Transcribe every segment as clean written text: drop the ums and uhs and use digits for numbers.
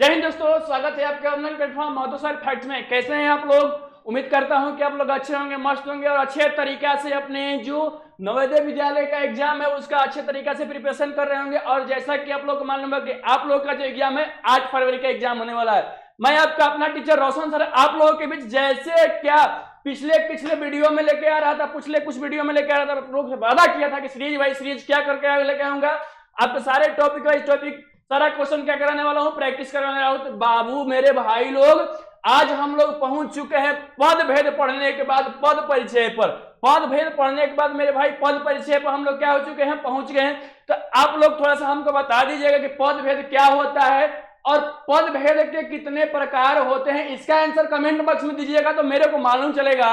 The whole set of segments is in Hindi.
जय हिंद दोस्तों, स्वागत है आपके ऑनलाइन प्लेटफॉर्म महतो फैक्ट्स में। कैसे हैं आप लोग? उम्मीद करता हूं कि आप लोग अच्छे होंगे, मस्त होंगे और अच्छे तरीका से अपने जो नवोदय विद्यालय का एग्जाम है उसका अच्छे तरीका से प्रिपरेशन कर रहे होंगे। और जैसा कि आप लोग को मालूम है कि आप लोग का जो एग्जाम है 8 फरवरी का एग्जाम होने वाला है। मैं आपका अपना टीचर रोशन सर आप लोगों के बीच जैसे क्या पिछले वीडियो में लेके आ रहा था, पिछले कुछ वीडियो में लेके आ रहा था, आप लोग से वादा किया था कि सीरीज वाइज सीरीज क्या करके लेके आऊंगा। आपके सारे टॉपिक वाइज टॉपिक सारा क्वेश्चन क्या कराने वाला हूं, प्रैक्टिस कराने वाला हूं। तो बाबू मेरे भाई लोग, आज हम लोग पहुंच चुके हैं पद भेद पढ़ने के बाद पद परिचय पर। पद भेद पढ़ने के बाद मेरे भाई पद परिचय पर हम लोग क्या हो चुके हैं, पहुंच गए हैं। तो आप लोग थोड़ा सा हमको बता दीजिएगा कि पद भेद क्या होता है और पद भेद के कितने प्रकार होते हैं। इसका आंसर कमेंट बॉक्स में दीजिएगा तो मेरे को मालूम चलेगा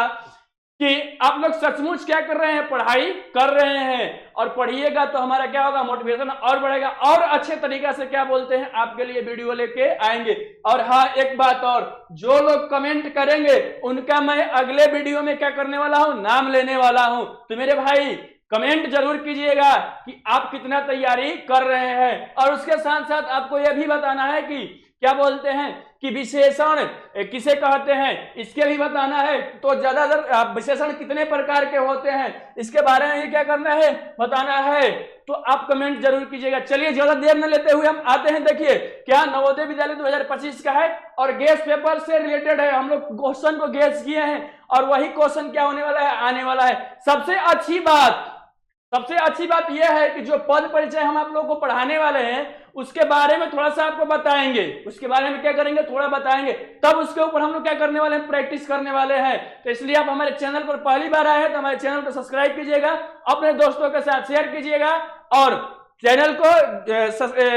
कि आप लोग सचमुच क्या कर रहे हैं, पढ़ाई कर रहे हैं। और पढ़िएगा तो हमारा क्या होगा, मोटिवेशन और बढ़ेगा और अच्छे तरीका से क्या बोलते हैं आपके लिए वीडियो लेके आएंगे। और हाँ, एक बात और, जो लोग कमेंट करेंगे उनका मैं अगले वीडियो में क्या करने वाला हूं, नाम लेने वाला हूं। तो मेरे भाई कमेंट जरूर कीजिएगा कि आप कितना तैयारी कर रहे हैं। और उसके साथ साथ आपको यह भी बताना है कि क्या बोलते हैं कि विशेषण किसे कहते हैं, इसके भी बताना है। तो ज्यादातर विशेषण कितने प्रकार के होते हैं इसके बारे में क्या करना है, बताना है। तो आप कमेंट जरूर कीजिएगा। चलिए ज्यादा देर न लेते हुए हम आते हैं। देखिए क्या नवोदय विद्यालय 2025 का है और गेस पेपर से रिलेटेड है। हम लोग क्वेश्चन को गेस किए हैं और वही क्वेश्चन क्या होने वाला है, आने वाला है। सबसे अच्छी बात यह है कि जो पद परिचय हम आप लोगों को पढ़ाने वाले हैं उसके बारे में थोड़ा सा आपको बताएंगे। उसके बारे में क्या करेंगे, थोड़ा बताएंगे, तब उसके ऊपर हम लोग क्या करने वाले हैं, प्रैक्टिस करने वाले हैं। तो इसलिए आप हमारे चैनल पर पहली बार आए हैं तो हमारे चैनल को सब्सक्राइब कीजिएगा, अपने दोस्तों के साथ शेयर कीजिएगा और चैनल को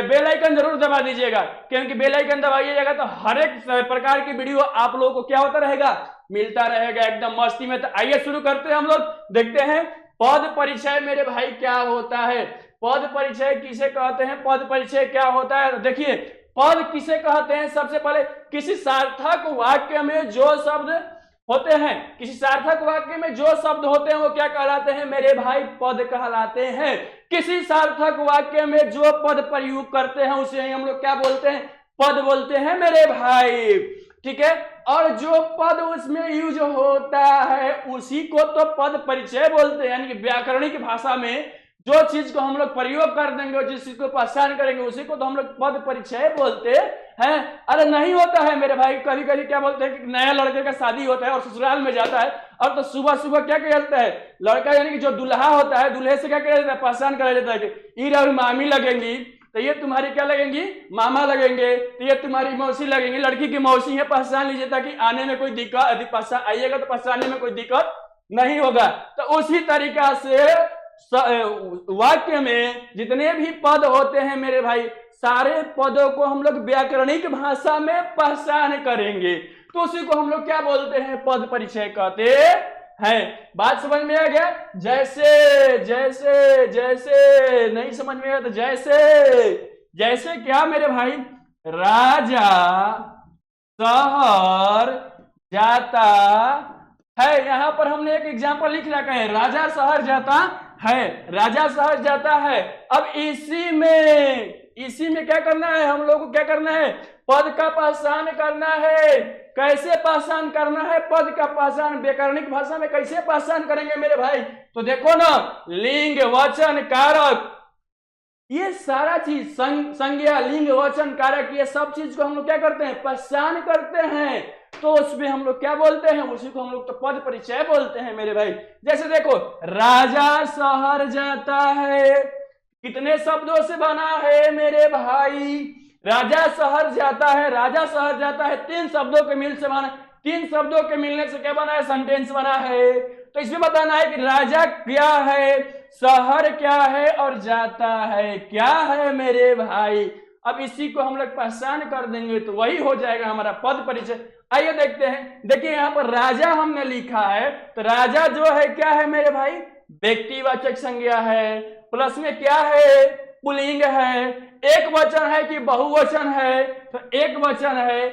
बेल आइकन जरूर दबा दीजिएगा, क्योंकि बेल आइकन दबाइएगा तो हर एक प्रकार की वीडियो आप लोगों को क्या होता रहेगा, मिलता रहेगा एकदम मस्ती में। तो आइए शुरू करते हैं। हम लोग देखते हैं पद परिचय मेरे भाई क्या होता है। पद परिचय किसे कहते हैं, पद परिचय क्या होता है। देखिए पद किसे कहते हैं, सबसे पहले किसी सार्थक वाक्य में जो शब्द होते हैं, किसी सार्थक वाक्य में जो शब्द होते हैं वो क्या कहलाते हैं मेरे भाई, पद कहलाते हैं। किसी सार्थक वाक्य में जो पद प्रयोग करते हैं उसे हम लोग क्या बोलते हैं, पद बोलते हैं मेरे भाई। ठीक है, और जो पद उसमें यूज होता है उसी को तो पद परिचय बोलते हैं। यानी कि व्याकरणिक भाषा में जो चीज को हम लोग प्रयोग कर देंगे, जिस चीज को पहचान करेंगे उसी को तो हम लोग पद परिचय बोलते हैं। अरे नहीं होता है मेरे भाई, कभी कभी क्या बोलते हैं कि नया लड़के का शादी होता है और ससुराल में जाता है और तो सुबह सुबह क्या किया जाता है, लड़का यानी कि जो दूल्हा होता है, दूल्हे से क्या किया जाता है, पहचान कराया जाता है कि ये और मामी लगेंगी तो ये तुम्हारी क्या लगेंगी, मामा लगेंगे, तो ये तुम्हारी मौसी लगेंगी, लड़की की मौसी है, पहचान लीजिए ताकि आने में कोई दिक्कत, यदि पहचान आइएगा तो पहचानने में कोई दिक्कत नहीं होगा। तो उसी तरीका से वाक्य में जितने भी पद होते हैं मेरे भाई, सारे पदों को हम लोग व्याकरणिक भाषा में पहचान करेंगे तो उसी को हम लोग क्या बोलते हैं, पद परिचय कहते हैं। बात समझ में आ गया? जैसे जैसे जैसे नहीं समझ में आया तो जैसे क्या मेरे भाई, राजा शहर जाता है। यहां पर हमने एक एग्जांपल लिख रखा है, राजा शहर जाता है, राजा शहर जाता है। अब इसी में क्या करना है, हम लोग को क्या करना है, पद का पहचान करना है। कैसे पहचान करना है पद का पहचान, व्याकरणिक भाषा में कैसे पहचान करेंगे मेरे भाई, तो देखो ना, लिंग वचन कारक ये सारा चीज, संज्ञा लिंग वचन कारक ये सब चीज को हम लोग क्या करते हैं, पहचान करते हैं। तो उसमें हम लोग क्या बोलते हैं, उसी को हम लोग तो पद परिचय बोलते हैं मेरे भाई। जैसे देखो, राजा शहर जाता है, कितने शब्दों से बना है मेरे भाई, राजा शहर जाता है, राजा शहर जाता है 3 शब्दों के मिल से बना, 3 शब्दों के मिलने से क्या बना है, सेंटेंस बना है। तो इसमें बताना है कि राजा क्या है, शहर क्या है और जाता है क्या है मेरे भाई। अब इसी को हम लोग पहचान कर देंगे तो वही हो जाएगा हमारा पद परिचय। आइए देखते हैं। देखिए यहाँ पर राजा हमने लिखा है तो राजा जो है क्या है मेरे भाई, व्यक्तिवाचक संज्ञा है, प्लस में क्या है, पुल्लिंग है। एक वचन है कि बहुवचन है, तो एक वचन है।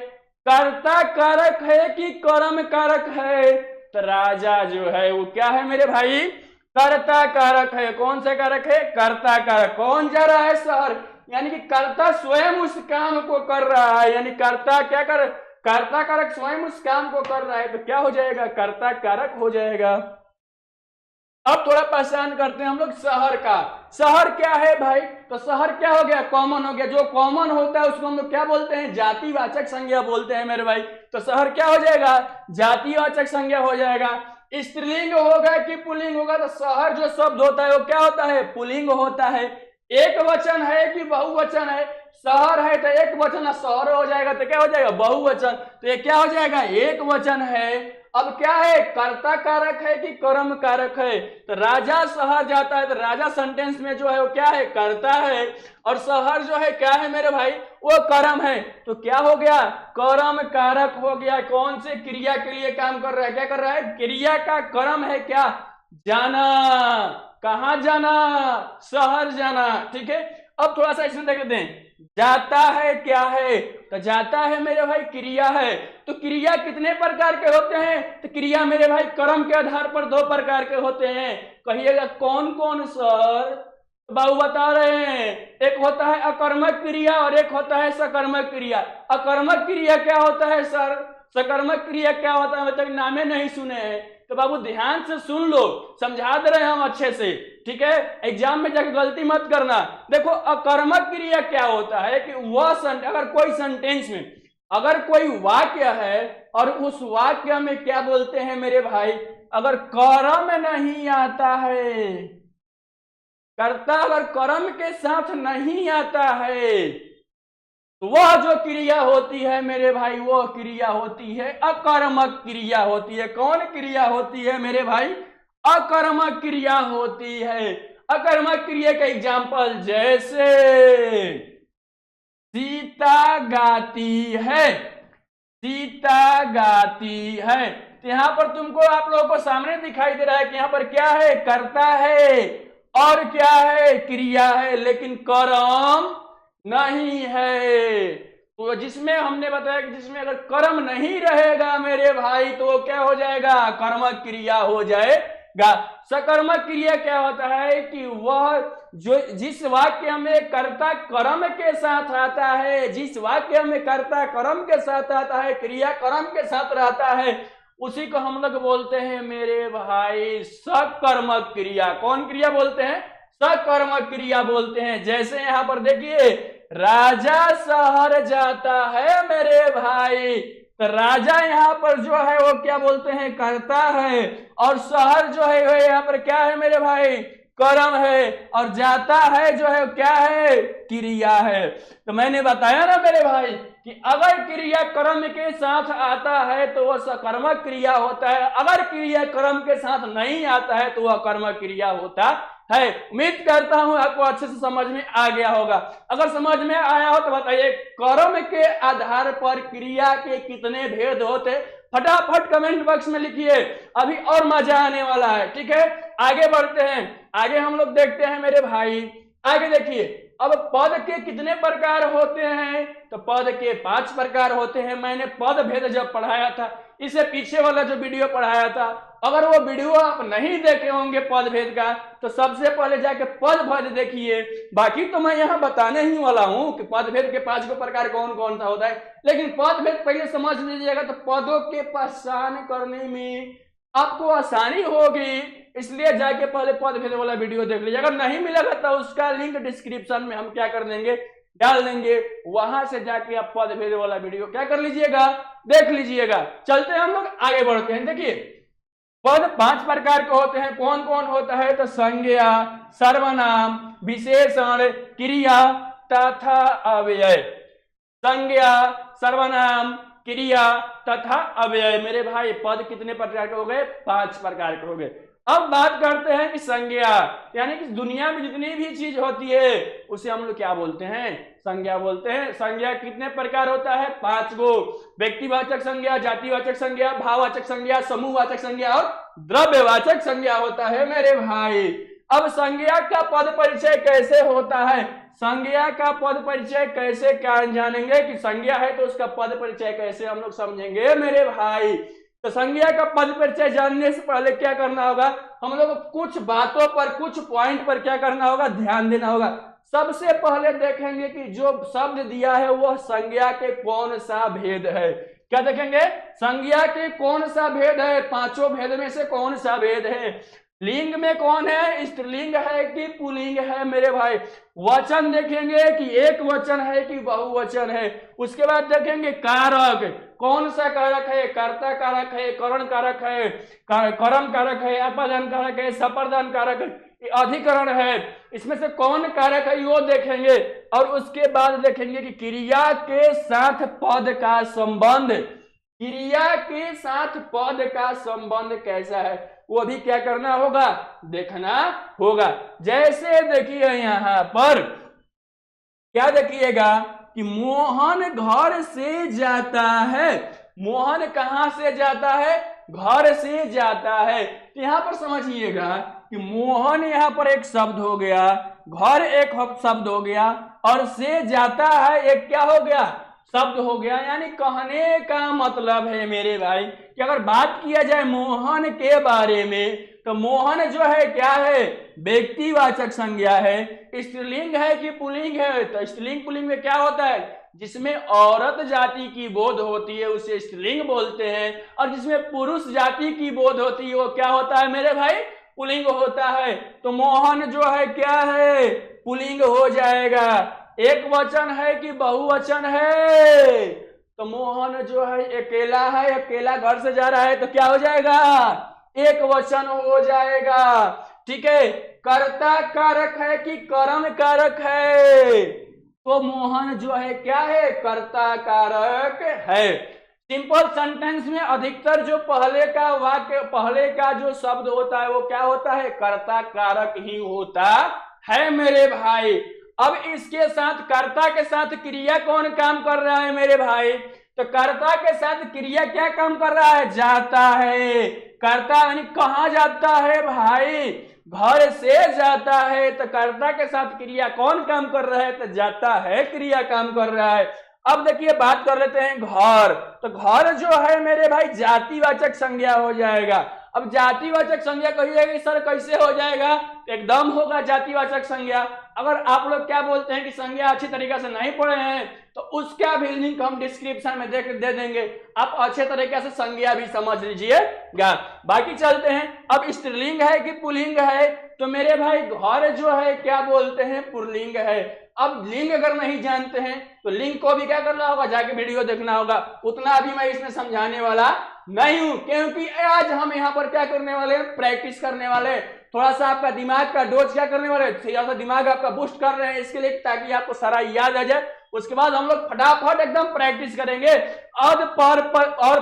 कर्ता कारक है कि कर्म कारक है, तो राजा जो है वो क्या है मेरे भाई, कर्ता कारक है। कौन सा कारक है, कर्ता कारक। कौन जा रहा है, शहर, यानी कि कर्ता स्वयं उस काम को कर रहा है, यानी कर्ता क्या कर, कर्ता कारक स्वयं उस काम को कर रहा है, तो क्या हो जाएगा, कर्ता कारक हो जाएगा। अब थोड़ा पहचान करते हैं हम लोग शहर का। शहर क्या है भाई, तो शहर क्या हो गया, कॉमन हो गया। जो कॉमन होता है उसको हम लोग क्या बोलते हैं, जातिवाचक संज्ञा बोलते हैं मेरे भाई। तो शहर क्या हो जाएगा, जातिवाचक संज्ञा हो जाएगा। स्त्रीलिंग होगा कि पुल्लिंग होगा, तो शहर जो शब्द होता है वो क्या होता है, पुल्लिंग होता है। एक वचन है कि बहुवचन है, शहर है तो एक वचन, शहर हो जाएगा तो क्या हो जाएगा, बहुवचन। तो ये क्या हो जाएगा, एक वचन है। अब क्या है, कर्ता कारक है कि कर्म कारक है, तो राजा शहर जाता है, तो राजा सेंटेंस में जो है वो क्या है, कर्ता है, और शहर जो है क्या है मेरे भाई, वो कर्म है। तो क्या हो गया, कर्म कारक हो गया। कौन से क्रिया के लिए काम कर रहा है, क्या कर रहा है, क्रिया का कर्म है क्या, जाना। कहां जाना, शहर जाना, ठीक है। अब थोड़ा सा इसमें देख लेते हैं, जाता है क्या है, तो जाता है मेरे भाई क्रिया है। तो क्रिया कितने प्रकार के होते हैं, तो क्रिया मेरे भाई कर्म के आधार पर 2 प्रकार के होते हैं। कहिएगा कौन कौन सर, तो बाबू बता रहे हैं, एक होता है अकर्मक क्रिया और एक होता है सकर्मक क्रिया। अकर्मक क्रिया क्या होता है सर, सकर्मक क्रिया क्या होता है, मतलब नामे नहीं सुने हैं, तो बाबू ध्यान से सुन लो, समझा दे रहे हैं हम अच्छे से, ठीक है। एग्जाम में जाकर गलती मत करना। देखो अकर्मक क्रिया क्या होता है कि वह अगर कोई सेंटेंस में अगर कोई वाक्य है और उस वाक्य में क्या बोलते हैं मेरे भाई, अगर कर्म नहीं आता है, कर्ता अगर कर्म के साथ नहीं आता है, तो वह जो क्रिया होती है मेरे भाई, वो क्रिया होती है अकर्मक क्रिया होती है। कौन क्रिया होती है मेरे भाई, अकर्मक क्रिया होती है। अकर्मक क्रिया का एग्जाम्पल जैसे सीता गाती है, सीता गाती है, तो यहां पर तुमको आप लोगों को सामने दिखाई दे रहा है कि यहां पर क्या है, कर्ता है और क्या है, क्रिया है, लेकिन कर्म नहीं है। तो जिसमें हमने बताया कि जिसमें अगर कर्म नहीं रहेगा मेरे भाई, तो वो क्या हो जाएगा, कर्मक क्रिया हो जाएगा। सकर्मक क्रिया क्या होता है कि वह जो जिस वाक्य में कर्ता कर्म के साथ आता है, जिस वाक्य में कर्ता कर्म के साथ आता है, क्रिया कर्म के साथ रहता है, उसी को हम लोग बोलते हैं मेरे भाई सकर्मक क्रिया। कौन क्रिया बोलते हैं, सकर्मक क्रिया बोलते हैं। जैसे यहां पर देखिए, राजा शहर जाता है मेरे भाई, तो राजा यहाँ पर जो है वो क्या बोलते हैं, कर्ता है, और शहर जो है यहाँ पर क्या है मेरे भाई, कर्म है, और जाता है जो है क्या है, क्रिया है। तो मैंने बताया ना मेरे भाई कि अगर क्रिया कर्म के साथ आता है तो वह सकर्मक क्रिया होता है, अगर क्रिया कर्म के साथ नहीं आता है तो वह कर्मक क्रिया होता है। उम्मीद करता हूं आपको अच्छे से समझ में आ गया होगा। अगर समझ में आया हो तो बताइए, कर्म के आधार पर क्रिया के कितने भेद होते, फटाफट कमेंट बॉक्स में लिखिए, अभी और मजा आने वाला है, ठीक है। आगे बढ़ते हैं, आगे हम लोग देखते हैं मेरे भाई, आगे देखिए। अब पद के कितने प्रकार होते हैं, तो पद के 5 प्रकार होते हैं। मैंने पद भेद जब पढ़ाया था, इससे पीछे वाला जो वीडियो पढ़ाया था, अगर वो वीडियो आप नहीं देखे होंगे पद भेद का, तो सबसे पहले जाके पद भेद देखिए। बाकी तो मैं यहाँ बताने ही वाला हूं कि पद भेद के 5 प्रकार कौन कौन सा होता है, लेकिन पद भेद पहले समझ लीजिएगा, तो पदों के पहचान करने में आपको आसानी होगी, इसलिए जाके पहले पद भेद वाला वीडियो देख लीजिए। अगर नहीं मिलेगा तो उसका लिंक डिस्क्रिप्शन में हम क्या कर देंगे, डाल देंगे, वहां से जाके आप पद भेद वाला वीडियो क्या कर लीजिएगा, देख लीजिएगा। चलते हैं हम लोग आगे बढ़ते हैं। देखिए पद 5 प्रकार के होते हैं। कौन कौन होता है, तो संज्ञा, सर्वनाम, विशेषण, क्रिया तथा अव्यय। संज्ञा, सर्वनाम, क्रिया तथा अव्यय। मेरे भाई पद कितने प्रकार के हो गए, 5 प्रकार के हो गए। अब बात करते हैं कि संज्ञा, यानी कि दुनिया में जितनी भी चीज होती है उसे हम लोग क्या बोलते हैं, संज्ञा बोलते हैं। संज्ञा कितने प्रकार होता है, 5 गो। व्यक्तिवाचक संज्ञा, जातिवाचक संज्ञा, भाववाचक संज्ञा, समूहवाचक संज्ञा और द्रव्यवाचक संज्ञा होता है मेरे भाई। अब संज्ञा का पद परिचय कैसे होता है, संज्ञा का पद परिचय कैसे क्या जानेंगे कि संज्ञा है तो उसका पद परिचय कैसे हम लोग समझेंगे मेरे भाई। तो संज्ञा का पद परिचय जानने से पहले क्या करना होगा, हम लोग कुछ बातों पर, कुछ पॉइंट पर क्या करना होगा, ध्यान देना होगा। सबसे पहले देखेंगे कि जो शब्द दिया है वह संज्ञा के कौन सा भेद है। क्या देखेंगे? संज्ञा के कौन सा भेद है, पांचों भेद में से कौन सा भेद है। लिंग में कौन है, स्त्रीलिंग है कि पुल्लिंग है मेरे भाई। वचन देखेंगे कि एक वचन है कि बहुवचन है। उसके बाद देखेंगे कारक, कौन सा कारक है, कर्ता कारक है, करण कारक है, कर्म कारक है, अपादान कारक है, सपर्दान कारक है, अधिकरण है, इसमें से कौन कारक है वो देखेंगे। और उसके बाद देखेंगे कि क्रिया के साथ पद का संबंध, क्रिया के साथ पद का संबंध कैसा है वो भी क्या करना होगा, देखना होगा। जैसे देखिए यहां पर क्या देखिएगा कि मोहन घर से जाता है। मोहन कहां से जाता है, घर से जाता है। तो यहां पर समझिएगा कि मोहन यहां पर एक शब्द हो गया, घर एक शब्द हो गया, और से जाता है एक क्या हो गया, शब्द हो गया। यानी कहने का मतलब है मेरे भाई कि अगर बात किया जाए मोहन के बारे में तो मोहन जो है क्या है, व्यक्तिवाचक संज्ञा है। स्त्रीलिंग है कि पुल्लिंग है, तो स्त्रीलिंग पुल्लिंग में क्या होता है, जिसमें औरत जाति की बोध होती है उसे स्त्रीलिंग बोलते हैं, और जिसमें पुरुष जाति की बोध होती है वो क्या होता है मेरे भाई, पुल्लिंग होता है। तो मोहन जो है क्या है, पुल्लिंग हो जाएगा। एक वचन है कि बहुवचन है, तो मोहन जो है अकेला है, अकेला घर से जा रहा है, तो क्या हो जाएगा, एक वचन हो जाएगा। ठीक है। कर्ता कारक है कि कर्म कारक है, तो मोहन जो है क्या है, कर्ता कारक है। सिंपल सेंटेंस में अधिकतर जो पहले का वाक्य, पहले का जो शब्द होता है वो क्या होता है, कर्ता कारक ही होता है मेरे भाई। अब इसके साथ कर्ता के साथ क्रिया कौन काम कर रहा है मेरे भाई, तो कर्ता के साथ क्रिया क्या काम कर रहा है, जाता है। कर्ता यानी कहां जाता है भाई, घर से जाता है, तो कर्ता के साथ क्रिया कौन काम कर रहा है, तो जाता है क्रिया काम कर रहा है। अब देखिए बात कर लेते हैं घर, तो घर जो है मेरे भाई जातिवाचक संज्ञा हो जाएगा। अब जातिवाचक संज्ञा कहिएगा सर कैसे हो जाएगा, एकदम होगा जातिवाचक संज्ञा। अगर आप लोग क्या बोलते हैं कि संज्ञा अच्छी तरीके से नहीं पढ़े हैं तो उसका भी लिंक हम डिस्क्रिप्शन में दे देंगे, आप अच्छे तरीके से संज्ञा भी समझ लीजिएगा। बाकी चलते हैं, अब स्त्रीलिंग है कि पुल्लिंग है, तो मेरे भाई घर जो है क्या बोलते हैं, पुल्लिंग है। अब लिंग अगर नहीं जानते हैं तो लिंग को भी क्या करना होगा, जाके वीडियो देखना होगा। उतना अभी मैं इसमें समझाने वाला नहीं हूं, क्योंकि आज हम यहाँ पर क्या करने वाले हैं, प्रैक्टिस करने वाले, थोड़ा सा आपका दिमाग का डोज क्या करने वाले, थोड़ा सा दिमाग आपका बूस्ट कर रहे हैं इसके लिए, ताकि आपको सारा याद आ जाए। उसके बाद हम लोग फटाफट एकदम प्रैक्टिस करेंगे। और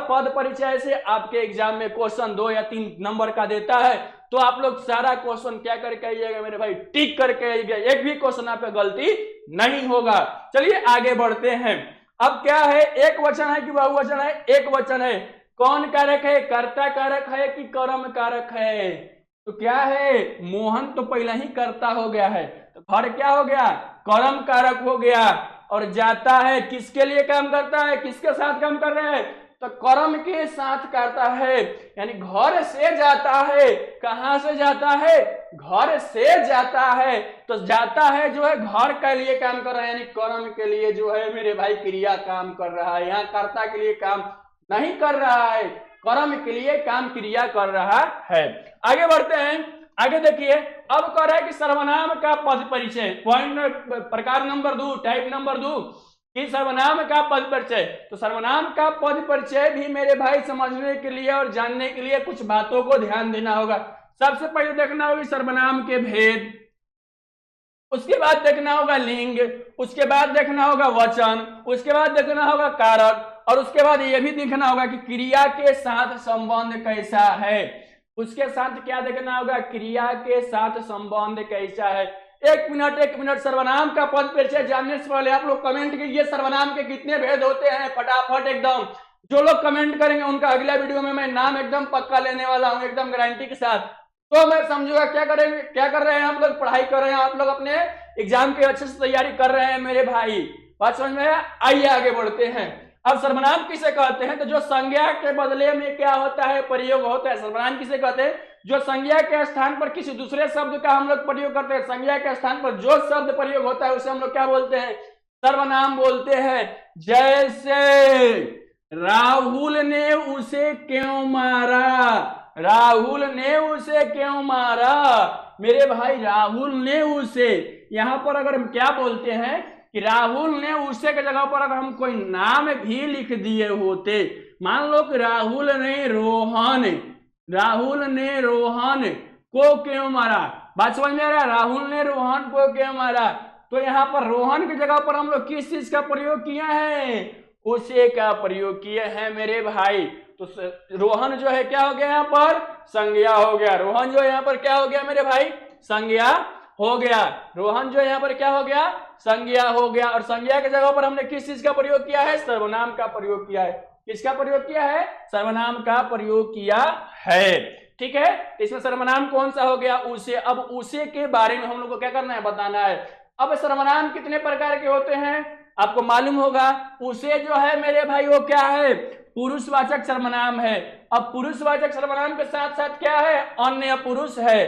पद परिचय से आपके एग्जाम में क्वेश्चन 2 या 3 नंबर का देता है, तो आप लोग सारा क्वेश्चन क्या करके आइएगा मेरे भाई, टिक करके आइएगा, एक भी क्वेश्चन आप पे गलती नहीं होगा। चलिए आगे बढ़ते हैं। अब क्या है, एक वचन है कि बहुवचन है, एक वचन है। कौन कारक है, कर्ता कारक है कि कर्म कारक है, तो क्या है, मोहन तो पहले ही कर्ता हो गया है, तो घर क्या हो गया, कर्म कारक हो गया। और जाता है किसके लिए काम करता है, किसके साथ काम कर रहे हैं, तो कर्म के साथ करता है। यानी घर से जाता है, कहां से जाता है, घर से जाता है, तो जाता है जो है घर के लिए काम कर रहा है, यानी कर्म के लिए जो है मेरे भाई क्रिया काम कर रहा है। यहाँ कर्ता के लिए काम नहीं कर रहा है, कर्म के लिए काम क्रिया कर रहा है। आगे बढ़ते हैं, आगे देखिए। अब कह रहा है कि सर्वनाम का पद परिचय, पॉइंट प्रकार नंबर 2, टाइप नंबर 2 कि सर्वनाम का पद परिचय। तो सर्वनाम का पद परिचय भी मेरे भाई समझने के लिए और जानने के लिए कुछ बातों को ध्यान देना होगा। सबसे पहले देखना होगा सर्वनाम के भेद, उसके बाद देखना होगा लिंग, उसके बाद देखना होगा वचन, उसके बाद देखना होगा कारक, और उसके बाद यह भी देखना होगा कि क्रिया के साथ संबंध कैसा है। उसके साथ क्या देखना होगा, क्रिया के साथ संबंध कैसा है। एक मिनट, सर्वनाम का पद परिचय जानने से पहले आप लोग कमेंट कीजिए सर्वनाम के कितने भेद होते हैं, फटाफट एकदम। जो लोग कमेंट करेंगे उनका अगला वीडियो में मैं नाम एकदम पक्का लेने वाला हूं, एकदम गारंटी के साथ। तो मैं समझूंगा क्या करेंगे, क्या कर रहे हैं आप लोग, पढ़ाई कर रहे हैं आप लोग, अपने एग्जाम की अच्छे से तैयारी कर रहे हैं मेरे भाई, बात समझ में आइए आगे बढ़ते हैं। अब सर्वनाम किसे कहते हैं? तो जो संज्ञा के बदले में क्या होता है, प्रयोग होता है। सर्वनाम किसे कहते हैं? जो संज्ञा के स्थान पर किसी दूसरे शब्द का हम लोग प्रयोग करते हैं। संज्ञा के स्थान पर जो शब्द प्रयोग होता है उसे हम लोग क्या बोलते हैं? सर्वनाम बोलते हैं। जैसे राहुल ने उसे क्यों मारा, राहुल ने उसे क्यों मारा, मेरे भाई राहुल ने उसे, यहां पर अगर हम क्या बोलते हैं कि राहुल ने उसे के जगह पर अगर हम कोई नाम भी लिख दिए होते, मान लो कि राहुल ने रोहन, राहुल ने रोहन को क्यों मारा, बात समझ में आ रहा है? राहुल ने रोहन को क्यों मारा, तो यहाँ पर रोहन की जगह पर हम लोग किस चीज का प्रयोग किया है? उसे का प्रयोग किए हैं मेरे भाई। तो रोहन जो है क्या हो गया? यहाँ पर संज्ञा हो गया। रोहन जो यहाँ पर क्या हो गया मेरे भाई? संज्ञा हो गया। रोहन जो यहाँ पर क्या हो गया? संज्ञा हो गया। और संज्ञा के जगह पर हमने किस चीज का प्रयोग किया है? सर्वनाम का प्रयोग किया है। किसका प्रयोग किया है? सर्वनाम का प्रयोग किया है। ठीक है, इसमें सर्वनाम कौन सा हो गया? उसे। अब उसे के बारे में हम लोग को क्या करना है? बताना है। अब सर्वनाम कितने प्रकार के होते हैं आपको मालूम होगा। उसे जो है मेरे भाई वो क्या है? पुरुषवाचक सर्वनाम है। अब पुरुषवाचक सर्वनाम के साथ साथ क्या है? अन्य पुरुष है।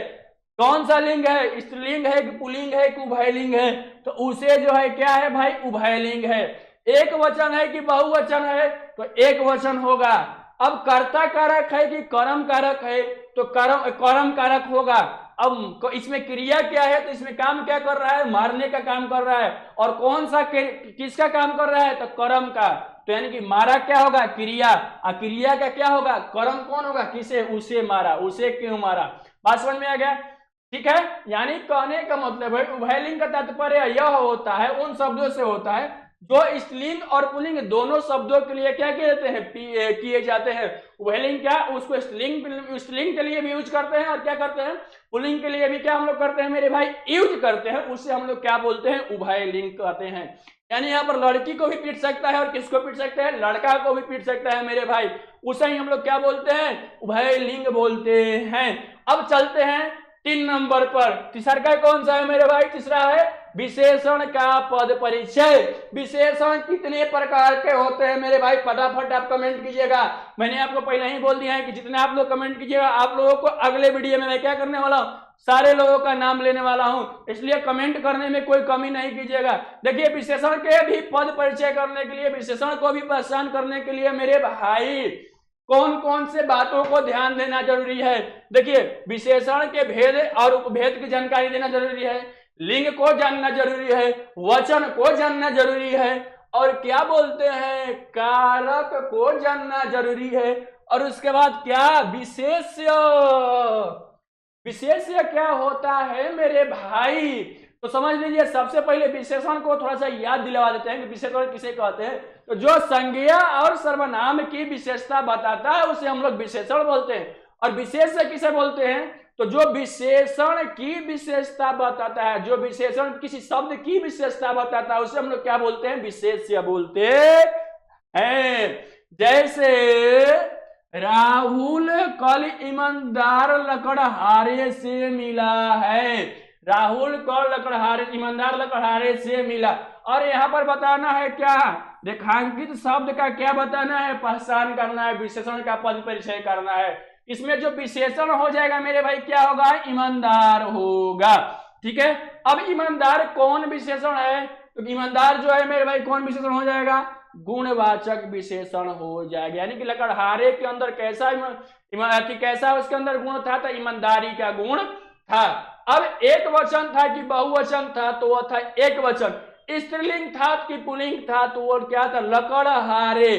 कौन सा लिंग है? स्त्रीलिंग है कि पुल्लिंग है कि उभयलिंग है? तो उसे जो है क्या है भाई? उभयलिंग है। एक वचन है कि बहुवचन है? तो एक वचन होगा। अब कर्ता कारक है कि कर्म कारक है? तो कर्म कारक होगा। अब इसमें क्रिया क्या है? तो इसमें काम क्या कर रहा है? मारने का काम कर रहा है। और कौन सा किसका काम कर रहा है? तो कर्म का। तो यानी कि मारा क्या होगा? क्रिया। और क्रिया का क्या होगा? कर्म कौन होगा? किसे? उसे मारा। उसे क्यों मारा? बात समझ में आ गया? ठीक है, यानी कहने का मतलब है उभयलिंग का तात्पर्य यह होता है, उन शब्दों से होता है जो स्त्रीलिंग और पुल्लिंग दोनों शब्दों के लिए क्या किए जाते हैं। उभयलिंग क्या? उसको स्त्रीलिंग के लिए भी यूज करते हैं और क्या करते हैं? पुल्लिंग के लिए भी क्या हम लोग करते हैं मेरे भाई? यूज करते हैं। उससे हम लोग क्या बोलते हैं? उभयलिंग कहते हैं। यानी यहाँ पर लड़की को भी पीट सकता है और किसको पीट सकता है? लड़का को भी पीट सकता है मेरे भाई। उसे ही हम लोग क्या बोलते हैं? उभयलिंग बोलते हैं। अब चलते हैं 3 नंबर पर। तीसरा का कौन सा है मेरे भाई? तीसरा है विशेषण का पद परिचय। विशेषण कितने प्रकार के होते हैं मेरे भाई? फटाफट आप कमेंट कीजिएगा। मैंने आपको पहले ही बोल दिया है कि जितने आप लोग कमेंट कीजिएगा आप लोगों को अगले वीडियो में मैं क्या करने वाला हूं? सारे लोगों का नाम लेने वाला हूं, इसलिए कमेंट करने में कोई कमी नहीं कीजिएगा। देखिए, विशेषण के भी पद परिचय करने के लिए, विशेषण को भी पहचान करने के लिए मेरे भाई कौन कौन से बातों को ध्यान देना जरूरी है? देखिए, विशेषण के भेद और उपभेद की जानकारी देना जरूरी है, लिंग को जानना जरूरी है, वचन को जानना जरूरी है, और क्या बोलते हैं? कारक को जानना जरूरी है। और उसके बाद क्या? विशेष्य। विशेष्य क्या होता है मेरे भाई? तो समझ लीजिए, सबसे पहले विशेषण को थोड़ा सा याद दिलवा देते हैं कि विशेषण किसे कहते हैं। तो जो संज्ञा और सर्वनाम की विशेषता बताता है उसे हम लोग विशेषण बोलते हैं। और विशेष्य किसे बोलते हैं? तो जो विशेषण की विशेषता बताता है, जो विशेषण किसी शब्द की विशेषता बताता है उसे हम लोग क्या बोलते हैं? विशेष्य बोलते हैं। जैसे राहुल कल ईमानदार लकड़हारे से मिला है। राहुल कल ईमानदार लकड़हारे से मिला। और यहाँ पर बताना है क्या? रेखांकित शब्द का क्या बताना है? पहचान करना है, विशेषण का पद परिचय करना है। इसमें जो विशेषण हो जाएगा मेरे भाई क्या होगा? ईमानदार होगा। ठीक है, अब ईमानदार कौन विशेषण है? तो ईमानदार जो है मेरे भाई कौन विशेषण हो जाएगा? गुणवाचक विशेषण हो जाएगा। यानी कि लकड़हारे के अंदर कैसा कैसा उसके अंदर गुण था? तो ईमानदारी का गुण था। अब एक वचन था कि बहुवचन था? तो वह था एक वचन। स्त्रीलिंग था कि पुल्लिंग था? तो वो क्या था? लकड़हारे।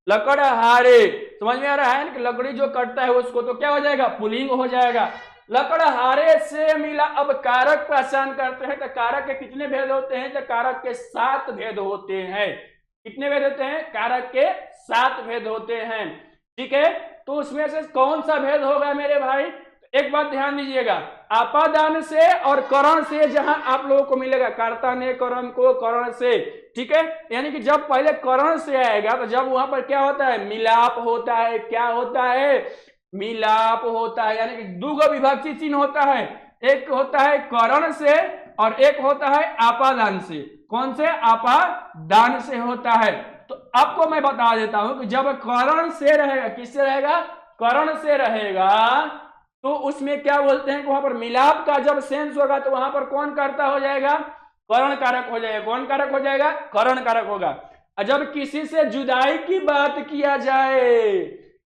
लकड़हारे समझ में आ रहा है कि लकड़ी जो कटता है उसको, तो क्या हो जाएगा? पुल्लिंग हो जाएगा। लकड़हारे से मिला। अब कारक पहचान करते हैं। तो कारक के कितने भेद होते हैं? तो कारक के 7 भेद होते हैं। कितने भेद होते हैं? कारक के 7 भेद होते हैं। ठीक है, तो उसमें से कौन सा भेद होगा मेरे भाई? एक बात ध्यान दीजिएगा, आपादान से और करण से जहां आप लोगों को मिलेगा, कर्ता ने कर्म को करण से। ठीक है, यानी कि जब पहले करण से आएगा तो जब वहां पर क्या होता है? मिलाप होता है। क्या होता है? मिलाप होता है। यानी कि 2 विभक्ति चिन्ह होता है, एक होता है करण से और एक होता है आपादान से। कौन से? आपादान से होता है। तो आपको मैं बता देता हूं कि जब करण से रहेगा, किससे रहेगा, करण से रहेगा, तो उसमें क्या बोलते हैं कि वहां पर मिलाप का जब सेंस होगा तो वहां पर कौन करता हो जाएगा, करण कारक हो जाएगा। कौन कारक हो जाएगा, करण कारक होगा। और जब किसी से जुदाई की बात किया जाए,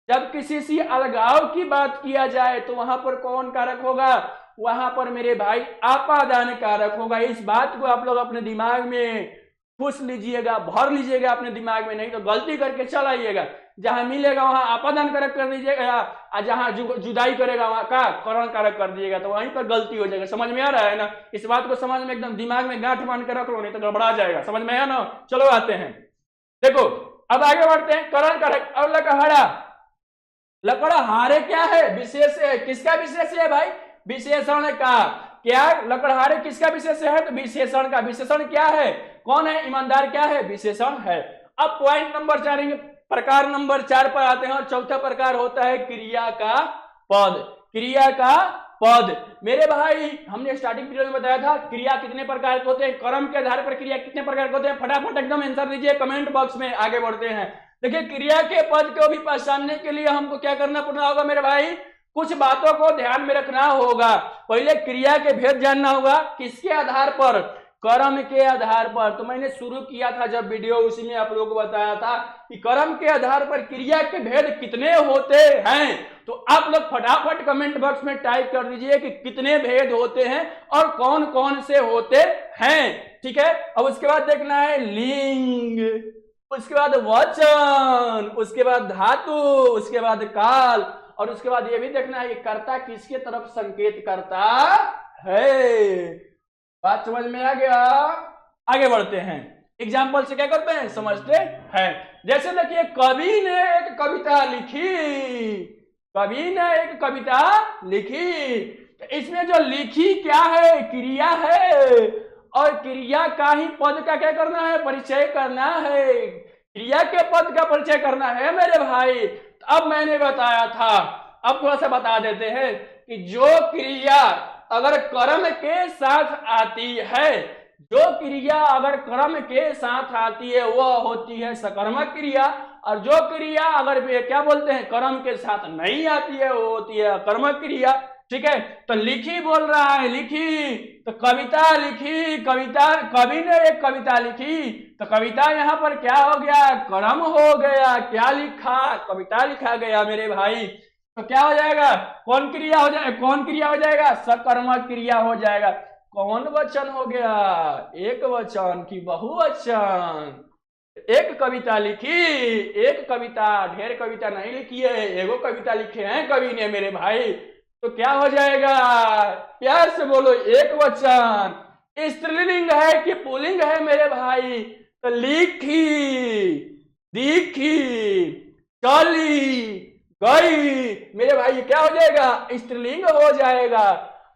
जब किसी से अलगाव की बात किया जाए तो वहां पर कौन कारक होगा, वहां पर मेरे भाई आपादान कारक होगा। इस बात को आप लोग अपने दिमाग में ठूस लीजिएगा, भर लीजिएगा अपने दिमाग में, नहीं तो गलती करके चल आइएगा। जहां मिलेगा वहां आपादान कारक कर दीजिएगा, और जहां जुदाई करेगा वहां का करण कारक कर दीजिएगा, तो वहीं पर गलती हो जाएगा। समझ में आ रहा है ना? इस बात को समझ में एकदम दिमाग में गांठ बांध कर रख लो, नहीं तो गड़बड़ा जाएगा। समझ में आया ना? चलो आते हैं, देखो अब आगे बढ़ते हैं। करण कारक और लकड़हारा, लकड़हारे क्या है, विशेष है। किसका विशेष है भाई, विशेषण का। क्या लकड़हारे किसका विशेष है, तो विशेषण का। विशेषण क्या है, कौन है, ईमानदार क्या है, विशेषण है। अब पॉइंट नंबर 4, प्रकार नंबर 4 पर आते हैं, और चौथा प्रकार होता है क्रिया का पद। क्रिया का पद मेरे भाई, हमने स्टार्टिंग पीरियड में बताया था क्रिया कितने प्रकार के होते हैं, कर्म के आधार पर क्रिया कितने प्रकार के होते हैं। फटाफट एकदम आंसर दीजिए कमेंट बॉक्स में। आगे बढ़ते हैं, देखिए क्रिया के पद को भी पहचानने के लिए हमको क्या करना पड़ना होगा मेरे भाई, कुछ बातों को ध्यान में रखना होगा। पहले क्रिया के भेद जानना होगा, किसके आधार पर, कर्म के आधार पर। तो मैंने शुरू किया था जब वीडियो, उसी में आप लोगों को बताया था कि कर्म के आधार पर क्रिया के भेद कितने होते हैं। तो आप लोग फटाफट कमेंट बॉक्स में टाइप कर दीजिए कि कितने भेद होते हैं और कौन कौन से होते हैं, ठीक है। अब उसके बाद देखना है लिंग, उसके बाद वचन, उसके बाद धातु, उसके बाद काल, और उसके बाद यह भी देखना है कि कर्ता किसके तरफ संकेत करता है। बात समझ में आ गया? आगे बढ़ते हैं, एग्जाम्पल से क्या करते हैं, समझते हैं। जैसे देखिए कवि ने एक कविता लिखी, कवि ने एक कविता लिखी, तो इसमें जो लिखी क्या है, क्रिया है, और क्रिया का ही पद का क्या करना है, परिचय करना है। क्रिया के पद का परिचय करना है मेरे भाई। तो अब मैंने बताया था, अब थोड़ा सा बता देते हैं कि जो क्रिया अगर कर्म के साथ आती है, जो क्रिया अगर कर्म के साथ आती है वह होती है सकर्मक क्रिया, और जो क्रिया अगर क्या बोलते हैं कर्म के साथ नहीं आती है वो होती है अकर्मक क्रिया, ठीक है। तो लिखी बोल रहा है, लिखी तो कविता लिखी, कविता, कवि ने एक कविता लिखी, तो कविता यहाँ पर क्या हो गया, कर्म हो गया। क्या लिखा, कविता लिखा गया मेरे भाई। तो क्या हो जाएगा, कौन क्रिया हो जाएगा, कौन क्रिया हो जाएगा, सकर्मक क्रिया हो जाएगा। कौन वचन हो गया, एक वचन की बहुवचन। एक कविता लिखी, एक कविता, ढेर कविता नहीं लिखी है, एगो कविता लिखे हैं कवि ने मेरे भाई। तो क्या हो जाएगा, प्यार से बोलो, एक वचन। स्त्रीलिंग है कि पुल्लिंग है मेरे भाई, तो लिखी, दिखी, चली, गई मेरे भाई, क्या हो जाएगा, स्त्रीलिंग हो जाएगा।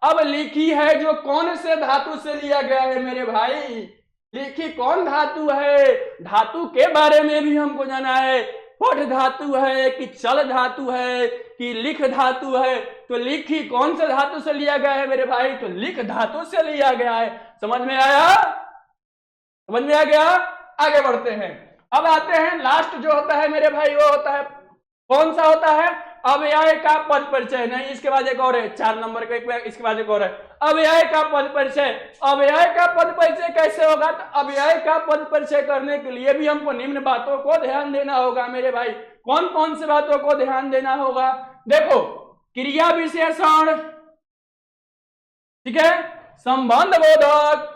अब लिखी है जो कौन से धातु से लिया गया है मेरे भाई, लिखी कौन धातु है, धातु के बारे में भी हमको जाना है। पठ धातु है कि चल धातु है कि लिख धातु है। तो लिखी कौन से धातु से लिया गया है मेरे भाई, तो लिख धातु से लिया गया है। समझ में आया, समझ में आ गया? आगे बढ़ते हैं, अब आते हैं लास्ट जो होता है मेरे भाई, वो होता है, कौन सा होता है, अव्यय का पद परिचय। नहीं, इसके बाद एक और है, 4 नंबर का, इसके बाद एक और है, अव्यय का पद परिचय। अव्यय का पद परिचय कैसे होगा, तो अव्यय का पद परिचय करने के लिए भी हमको निम्न बातों को ध्यान देना होगा मेरे भाई। कौन कौन सी बातों को ध्यान देना होगा, देखो, क्रिया विशेषण, ठीक है, संबंध बोधक,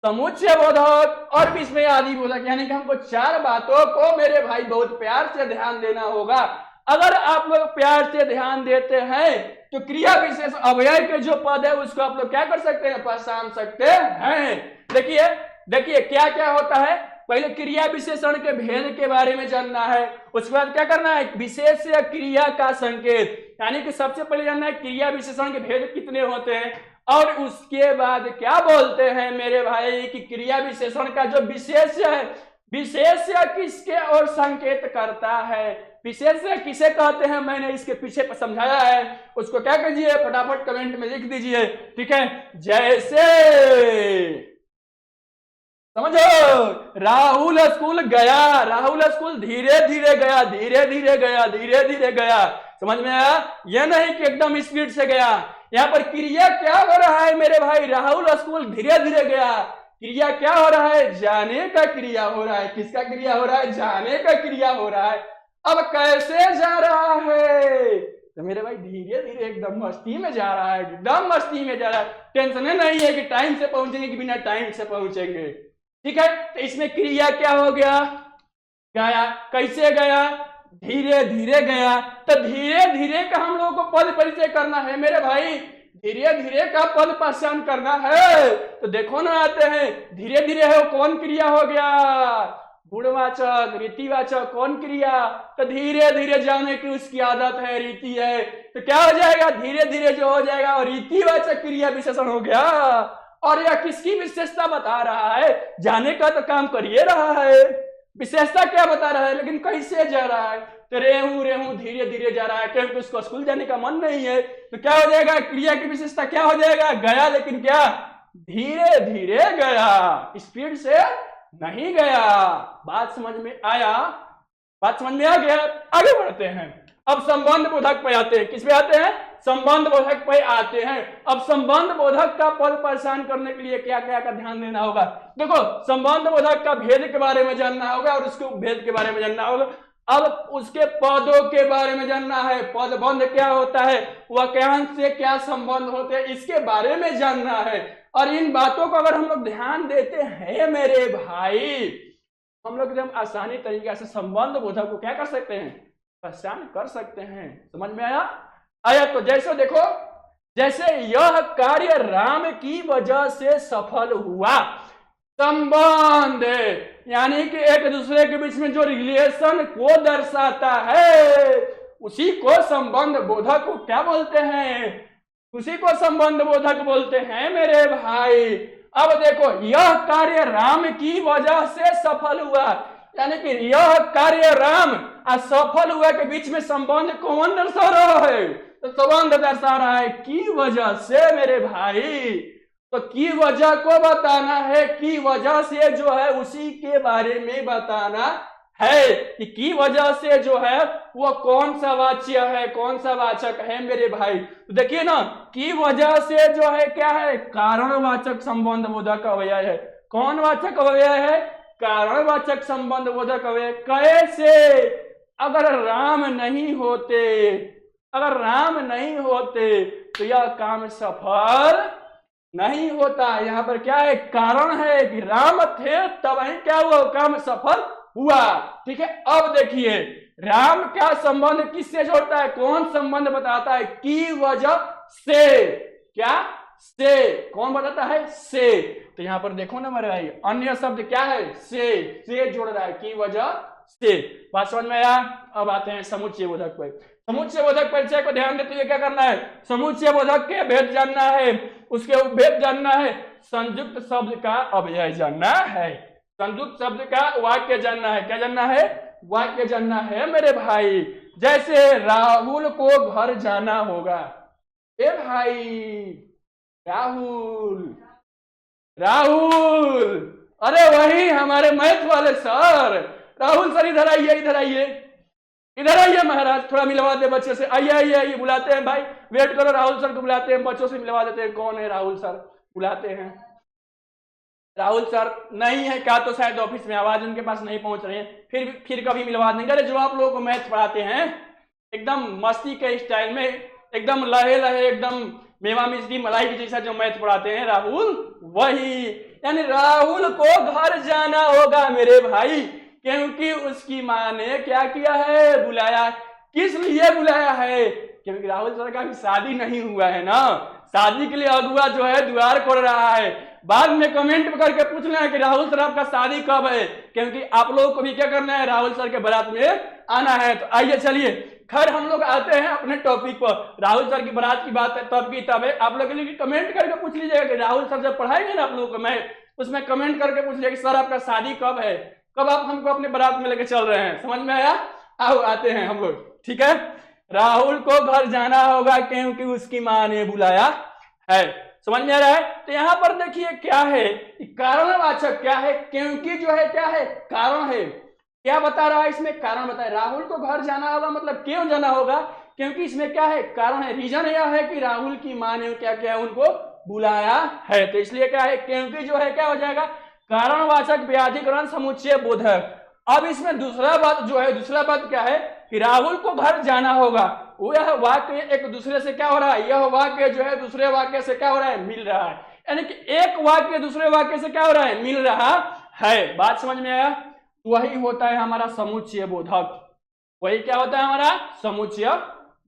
समुच्चय बोधक और विस्मय आदि बोधक। यानी कि हमको 4 बातों को मेरे भाई बहुत प्यार से ध्यान देना होगा। अगर आप लोग प्यार से ध्यान देते हैं तो क्रिया विशेष अव्यय के जो पद है उसको आप लोग क्या कर सकते हैं, पहचान सकते हैं। देखिए देखिए क्या क्या होता है, पहले क्रिया विशेषण के भेद के बारे में जानना है। उसके बाद क्या करना है, विशेष क्रिया का संकेत, यानी कि सबसे पहले जानना है क्रिया विशेषण के भेद कितने होते हैं, और उसके बाद क्या बोलते हैं मेरे भाई कि क्रिया विशेषण का जो विशेष है, विशेष किसके और संकेत करता है, विशेष किसे कहते हैं, मैंने इसके पीछे समझाया है। उसको क्या कीजिए, फटाफट कमेंट में लिख दीजिए, ठीक है। जैसे समझो, राहुल स्कूल गया, राहुल स्कूल धीरे धीरे गया, धीरे धीरे गया, धीरे धीरे गया। समझ में आया? यह नहीं कि एकदम स्पीड से गया। यहाँ पर क्रिया क्या हो रहा है मेरे भाई? राहुल स्कूल धीरे धीरे गया, क्रिया क्या हो रहा है? जाने का क्रिया हो रहा है। किसका क्रिया हो रहा है? जाने का क्रिया हो रहा है। अब कैसे जा रहा है? तो मेरे भाई धीरे धीरे एकदम मस्ती में जा रहा है, एकदम मस्ती में जा रहा है। टेंशन नहीं है कि टाइम से पहुंचेंगे कि बिना टाइम से पहुंचेंगे। ठीक है, तो इसमें क्रिया क्या हो गया? गया। कैसे गया? धीरे धीरे गया। तो धीरे धीरे का हम लोगों को पद परिचय करना है मेरे भाई, धीरे धीरे का पद पहचान करना है। तो देखो ना, आते हैं धीरे धीरे है, कौन क्रिया हो गया? गुणवाचक, रीतिवाचक, कौन क्रिया? तो धीरे धीरे जाने की उसकी आदत है, रीति है। तो क्या हो जाएगा? धीरे धीरे जो हो जाएगा और रीतिवाचक क्रिया विशेषण हो गया। और यह किसकी विशेषता बता रहा है? जाने का तो काम कर ही रहा है, विशेषता क्या बता रहा है, लेकिन कैसे जा रहा है? तो रेहू रेहू धीरे धीरे जा रहा है, क्योंकि उसको स्कूल जाने का मन नहीं है। तो क्या हो जाएगा? क्रिया की विशेषता क्या हो जाएगा? गया, लेकिन क्या? धीरे धीरे गया, स्पीड से नहीं गया। बात समझ में आया? बात समझ में आ गया? आगे बढ़ते हैं। अब संबंध बोधक पे आते हैं। किस पे आते हैं? संबंध बोधक पे आते हैं। अब संबंध बोधक का पद पहचान करने के लिए क्या क्या का ध्यान देना होगा? देखो, संबंध बोधक का भेद के बारे में जानना होगा और उसके भेद के बारे में जानना होगा। अब उसके पदों के बारे में जानना है, पदबंध क्या होता है, वाक्यांश से क्या संबंध होते हैं, इसके बारे में जानना है। और इन बातों को अगर हम लोग ध्यान देते हैं मेरे भाई, हम लोग एकदम आसानी तरीके से संबंध बोधक को क्या कर सकते हैं? पहचान कर सकते हैं। समझ में आया? आया? तो जैसे देखो, जैसे यह कार्य राम की वजह से सफल हुआ, संबंध यानी कि एक दूसरे के बीच में जो रिलेशन को दर्शाता है, उसी को संबंध बोधक को क्या बोलते हैं? उसी को संबंध बोधक बोलते हैं मेरे भाई। अब देखो, यह कार्य राम की वजह से सफल हुआ, यानी कि यह कार्य राम और सफल हुआ के बीच में संबंध कौन दर्शा रहा है? तो संबंध दर्शा रहा है की वजह से मेरे भाई। तो की वजह को बताना है, की वजह से जो है उसी के बारे में बताना है कि की वजह से जो है वो कौन सा वाच्य है, कौन सा वाचक है मेरे भाई। तो देखिए ना, की वजह से जो है क्या है? कारणवाचक संबंध बोधक अव्यय है। कौन वाचक अव्यय है? कारणवाचक संबंध बोधक अव्यय। कैसे? अगर राम नहीं होते, अगर राम नहीं होते तो यह काम सफल नहीं होता। यहाँ पर क्या है? कारण है कि राम थे तब ही क्या हुआ? काम सफल हुआ। ठीक है, अब देखिए राम क्या संबंध किससे जोड़ता है? कौन संबंध बताता है? की वजह से। क्या? से। कौन बताता है? से। तो यहाँ पर देखो ना मेरे भाई, अन्य शब्द क्या है? से जोड़ रहा है, की वजह से। बात समझ में आया? अब आते हैं समुच्चय बोधक पर। समुच्चय बोधक परिचय को ध्यान देते हुए क्या करना है? समुच्चय बोधक के भेद जानना है, उसके भेद जानना है, संयुक्त शब्द का अव्यय जानना है, संयुक्त शब्द का वाक्य जानना है। क्या जानना है? वाक्य जानना है मेरे भाई। जैसे राहुल को घर जाना होगा। ए भाई, राहुल, राहुल, अरे वही हमारे मैथ वाले सर। राहुल सर इधर आइए, इधर आइए, इधर आइए महाराज, थोड़ा मिलवा दे बच्चे से। आइए आइए आइए, बुलाते हैं भाई, वेट करो, राहुल सर को बुलाते हैं, बच्चों से मिलवा देते हैं। कौन है राहुल सर? बुलाते हैं। राहुल सर नहीं है क्या? तो शायद ऑफिस में, आवाज उनके पास नहीं पहुंच रही है। फिर कभी मिलवा देंगे। अरे जो आप लोगों को मैथ पढ़ाते हैं एकदम मस्ती के स्टाइल में, एकदम लहे लहे, एकदम मेवा मिश्री मलाई के जैसा जो मैथ पढ़ाते हैं राहुल, वही। यानी राहुल को घर जाना होगा मेरे भाई, क्योंकि उसकी माँ ने क्या किया है? बुलाया। किस लिए बुलाया है? क्योंकि राहुल सर का भी शादी नहीं हुआ है ना, शादी के लिए अगुआ जो है द्वार खोल रहा है। बाद में कमेंट करके पूछना है कि राहुल सर आपका शादी कब है, क्योंकि आप लोगों को भी क्या करना है? राहुल सर के बारात में आना है। तो आइए चलिए, खैर हम लोग आते हैं अपने टॉपिक पर। राहुल सर की बारात की बात है, तब की तब है। आप लोग के लिए कमेंट करके पूछ लीजिएगा कि राहुल सर जब पढ़ाएंगे ना आप लोगों को, मैं उसमें कमेंट करके पूछ लीजिएगा कि सर आपका शादी कब है, कब आप हमको अपने बारात में लेके चल रहे हैं। समझ में आया? आओ आते हैं हम लोग। ठीक है, राहुल को घर जाना होगा क्योंकि उसकी माँ ने बुलाया है। समझ में आ रहा है? तो यहाँ पर देखिए क्या है, कारणवाचक क्या है, क्योंकि जो है क्या है, कारण है। क्या बता रहा है इसमें, कारण बता रहा है। राहुल को घर जाना होगा, मतलब क्यों जाना होगा, क्योंकि इसमें क्या है, कारण है। रीजन यह है कि राहुल की मां ने क्या किया, उनको बुलाया है, तो इसलिए क्या है, क्योंकि जो है क्या हो जाएगा, कारणवाचक व्याधिकरण समुच्चय बोधक। अब इसमें दूसरा बात जो है, दूसरा बात क्या है कि राहुल को घर जाना होगा, यह वाक्य एक दूसरे से क्या हो रहा है, यह वाक्य जो है दूसरे वाक्य से क्या हो रहा है, मिल रहा है, यानी कि एक वाक्य दूसरे वाक्य से क्या हो रहा है, मिल रहा है। बात समझ में आया? वही होता है हमारा समुच्चय बोधक, वही क्या होता है हमारा समुच्चय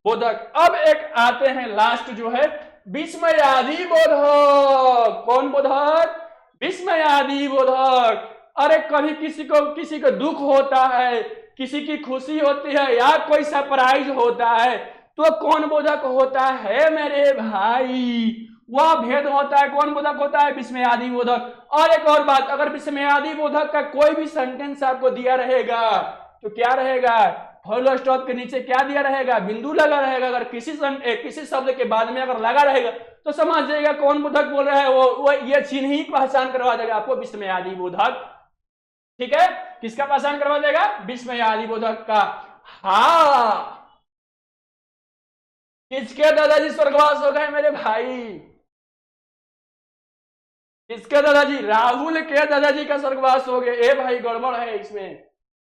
बोधक। अब एक आते हैं लास्ट जो है विस्मयादि बोधक। कौन बोधक? विस्मयादि बोधक। अरे कभी किसी को दुख होता है, किसी की खुशी होती है, या कोई सरप्राइज होता है, तो कौन बोधक होता है मेरे भाई, वह भेद होता है। कौन बोधक होता है? विस्मयादि बोधक। और एक और बात, अगर विस्मयादि बोधक का कोई भी सेंटेंस आपको दिया रहेगा तो क्या रहेगा, फुल स्टॉप के नीचे क्या दिया रहेगा, बिंदु लगा रहेगा। अगर किसी शब्द के बाद में अगर लगा रहेगा तो समझ जाएगा कौन बोधक बोल रहा है, वो ये चिन्ह ही पहचान करवा देगा आपको, विस्मयादि बोधक। ठीक है, किसका पहचान करवा देगा? विस्मयादि बोधक का। हाँ, किसके दादाजी स्वर्गवास हो गए मेरे भाई? किसके दादाजी? राहुल के दादाजी का स्वर्गवास हो गए। ए भाई गड़बड़ है इसमें,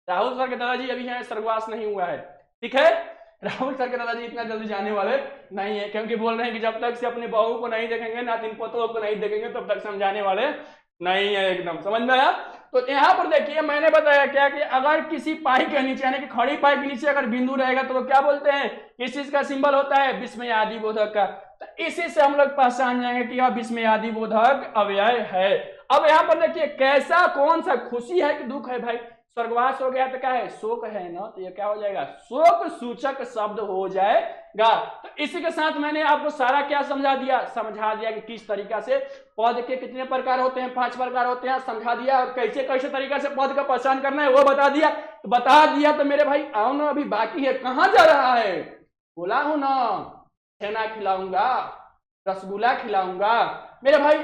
राहुल सर के दादाजी अभी है स्वर्गवास नहीं हुआ है। ठीक है, राहुल सर के दादाजी इतना जल्दी जाने वाले नहीं है, क्योंकि बोल रहे हैं कि जब तक से अपने बहू को नहीं देखेंगे, नातिन पोतों को नहीं देखेंगे, तब तक समझाने वाले नहीं है। एकदम समझ में आया? तो यहाँ पर देखिए मैंने बताया क्या कि अगर किसी पाई के नीचे, यानी कि खड़ी पाई के नीचे अगर बिंदु रहेगा तो वो क्या बोलते हैं, इस चीज का सिंबल होता है विस्मयादि बोधक का। तो इसी से हम लोग पहचान जाएंगे कि यह विस्मयादि बोधक अव्यय है। अब यहाँ पर देखिए कैसा, कौन सा, खुशी है कि दुख है भाई? स्वर्गवास हो गया तो क्या है, शोक है ना, तो ये क्या हो जाएगा, शोक सूचक शब्द हो जाएगा। तो इसी के साथ मैंने आपको सारा क्या समझा दिया कि किस तरीका से पद के कितने प्रकार होते हैं, 5 प्रकार होते हैं, समझा दिया। और कैसे कैसे तरीका से पद का पहचान करना है वो बता दिया। तो बता दिया तो मेरे भाई आओ ना, अभी बाकी है। कहाँ जा रहा है? बोला हूं ना, छेना खिलाऊंगा, रसगुल्ला खिलाऊंगा मेरे भाई।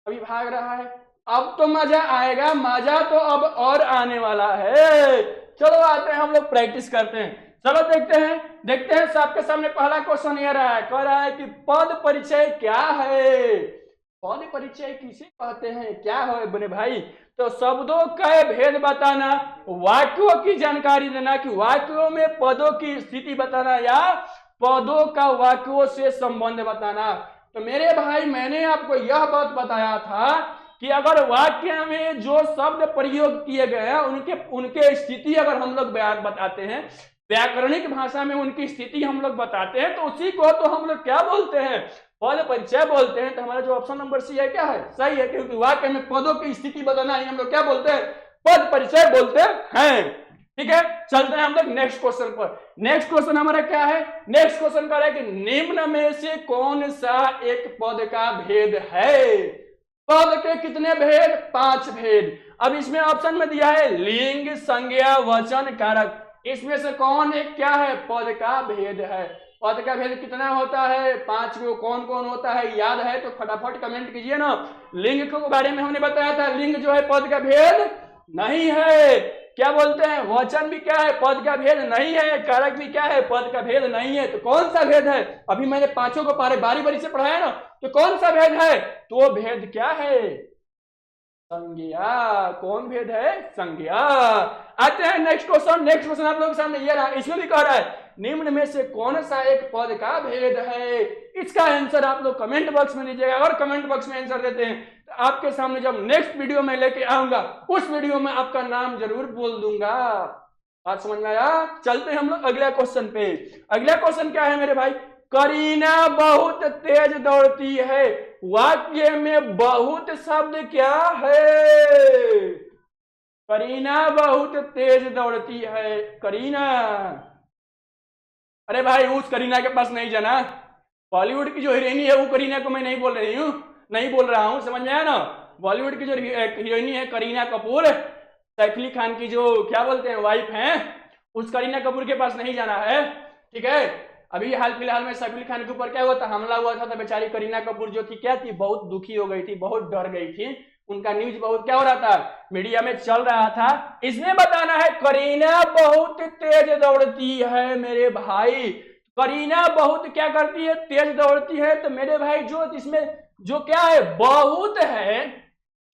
अभी भाग रहा है। अब तो मजा आएगा, मजा तो अब और आने वाला है। चलो आते हैं हम लोग प्रैक्टिस करते हैं। चलो देखते हैं सबके सामने पहला क्वेश्चन ये रहा है, कह रहा है कि पद परिचय क्या है। पद परिचय किसे कहते हैं, क्या है बने भाई? तो शब्दों का भेद बताना, वाक्यों की जानकारी देना कि वाक्यों में पदों की स्थिति बताना, या पदों का वाक्यों से संबंध बताना। तो मेरे भाई मैंने आपको यह बात बताया था कि अगर वाक्य में जो शब्द प्रयोग किए गए हैं उनके स्थिति अगर हम लोग बयान बताते हैं, व्याकरणिक भाषा में उनकी स्थिति हम लोग बताते हैं, तो उसी को तो हम लोग क्या बोलते हैं, पद परिचय बोलते हैं। तो हमारा जो ऑप्शन नंबर सी है क्या है, सही है, क्योंकि वाक्य में पदों की स्थिति बताना ही हम लोग क्या बोलते हैं, पद परिचय बोलते हैं। ठीक है, चलते हैं हम लोग नेक्स्ट क्वेश्चन पर। नेक्स्ट क्वेश्चन हमारा क्या है? नेक्स्ट क्वेश्चन कह रहा है कि निम्न में से कौन सा एक पद का भेद है? पद के कितने भेद? 5 भेद। अब इसमें ऑप्शन में दिया है लिंग, संज्ञा, वचन, कारक। इसमें से कौन एक क्या है, पद का भेद है? पद का भेद कितना होता है? 5 को। कौन कौन होता है याद है तो फटाफट कमेंट कीजिए ना। लिंग के बारे में हमने बताया था, लिंग जो है पद का भेद नहीं है। क्या बोलते हैं? वचन भी क्या है, पद का भेद नहीं है। कारक भी क्या है, पद का भेद नहीं है। तो कौन सा भेद है? अभी मैंने 5 को बारी बारी से पढ़ाया ना, तो कौन सा भेद है? तो वो भेद क्या है? संज्ञा। कौन भेद है? संज्ञा। आते हैं नेक्स्ट क्वेश्चन। नेक्स्ट क्वेश्चन आप लोगों के सामने ये रहा, इसमें भी कह रहा है निम्न में से कौन सा एक पद का भेद है? इसका आंसर आप लोग कमेंट बॉक्स में दीजिएगा। अगर कमेंट बॉक्स में आंसर देते हैं तो आपके सामने जब नेक्स्ट वीडियो में लेके आऊंगा उस वीडियो में आपका नाम जरूर बोल दूंगा। बात समझ में आया? चलते हैं हम लोग अगला क्वेश्चन पे। अगला क्वेश्चन क्या है मेरे भाई? करीना बहुत तेज दौड़ती है, वाक्य में बहुत शब्द क्या है? करीना बहुत तेज दौड़ती है। करीना, अरे भाई उस करीना के पास नहीं जाना। बॉलीवुड की जो हीरोइनी है वो करीना को मैं नहीं बोल रही हूँ, नहीं बोल रहा हूँ, समझ में आया ना। बॉलीवुड की जो हीरोइनी है करीना कपूर, सैफ अली खान की जो क्या बोलते हैं वाइफ हैं, उस करीना कपूर के पास नहीं जाना है। ठीक है, अभी हाल फिलहाल में सैफ अली खान के ऊपर क्या हुआ था, हमला हुआ था, तो बेचारी करीना कपूर जो थी क्या थी, बहुत दुखी हो गई थी, बहुत डर गई थी, उनका न्यूज बहुत क्या हो रहा था, मीडिया में चल रहा था। इसमें बताना है करीना बहुत तेज दौड़ती है मेरे भाई, करीना बहुत क्या करती है, तेज दौड़ती है। तो मेरे भाई जो इसमें जो क्या है, बहुत है,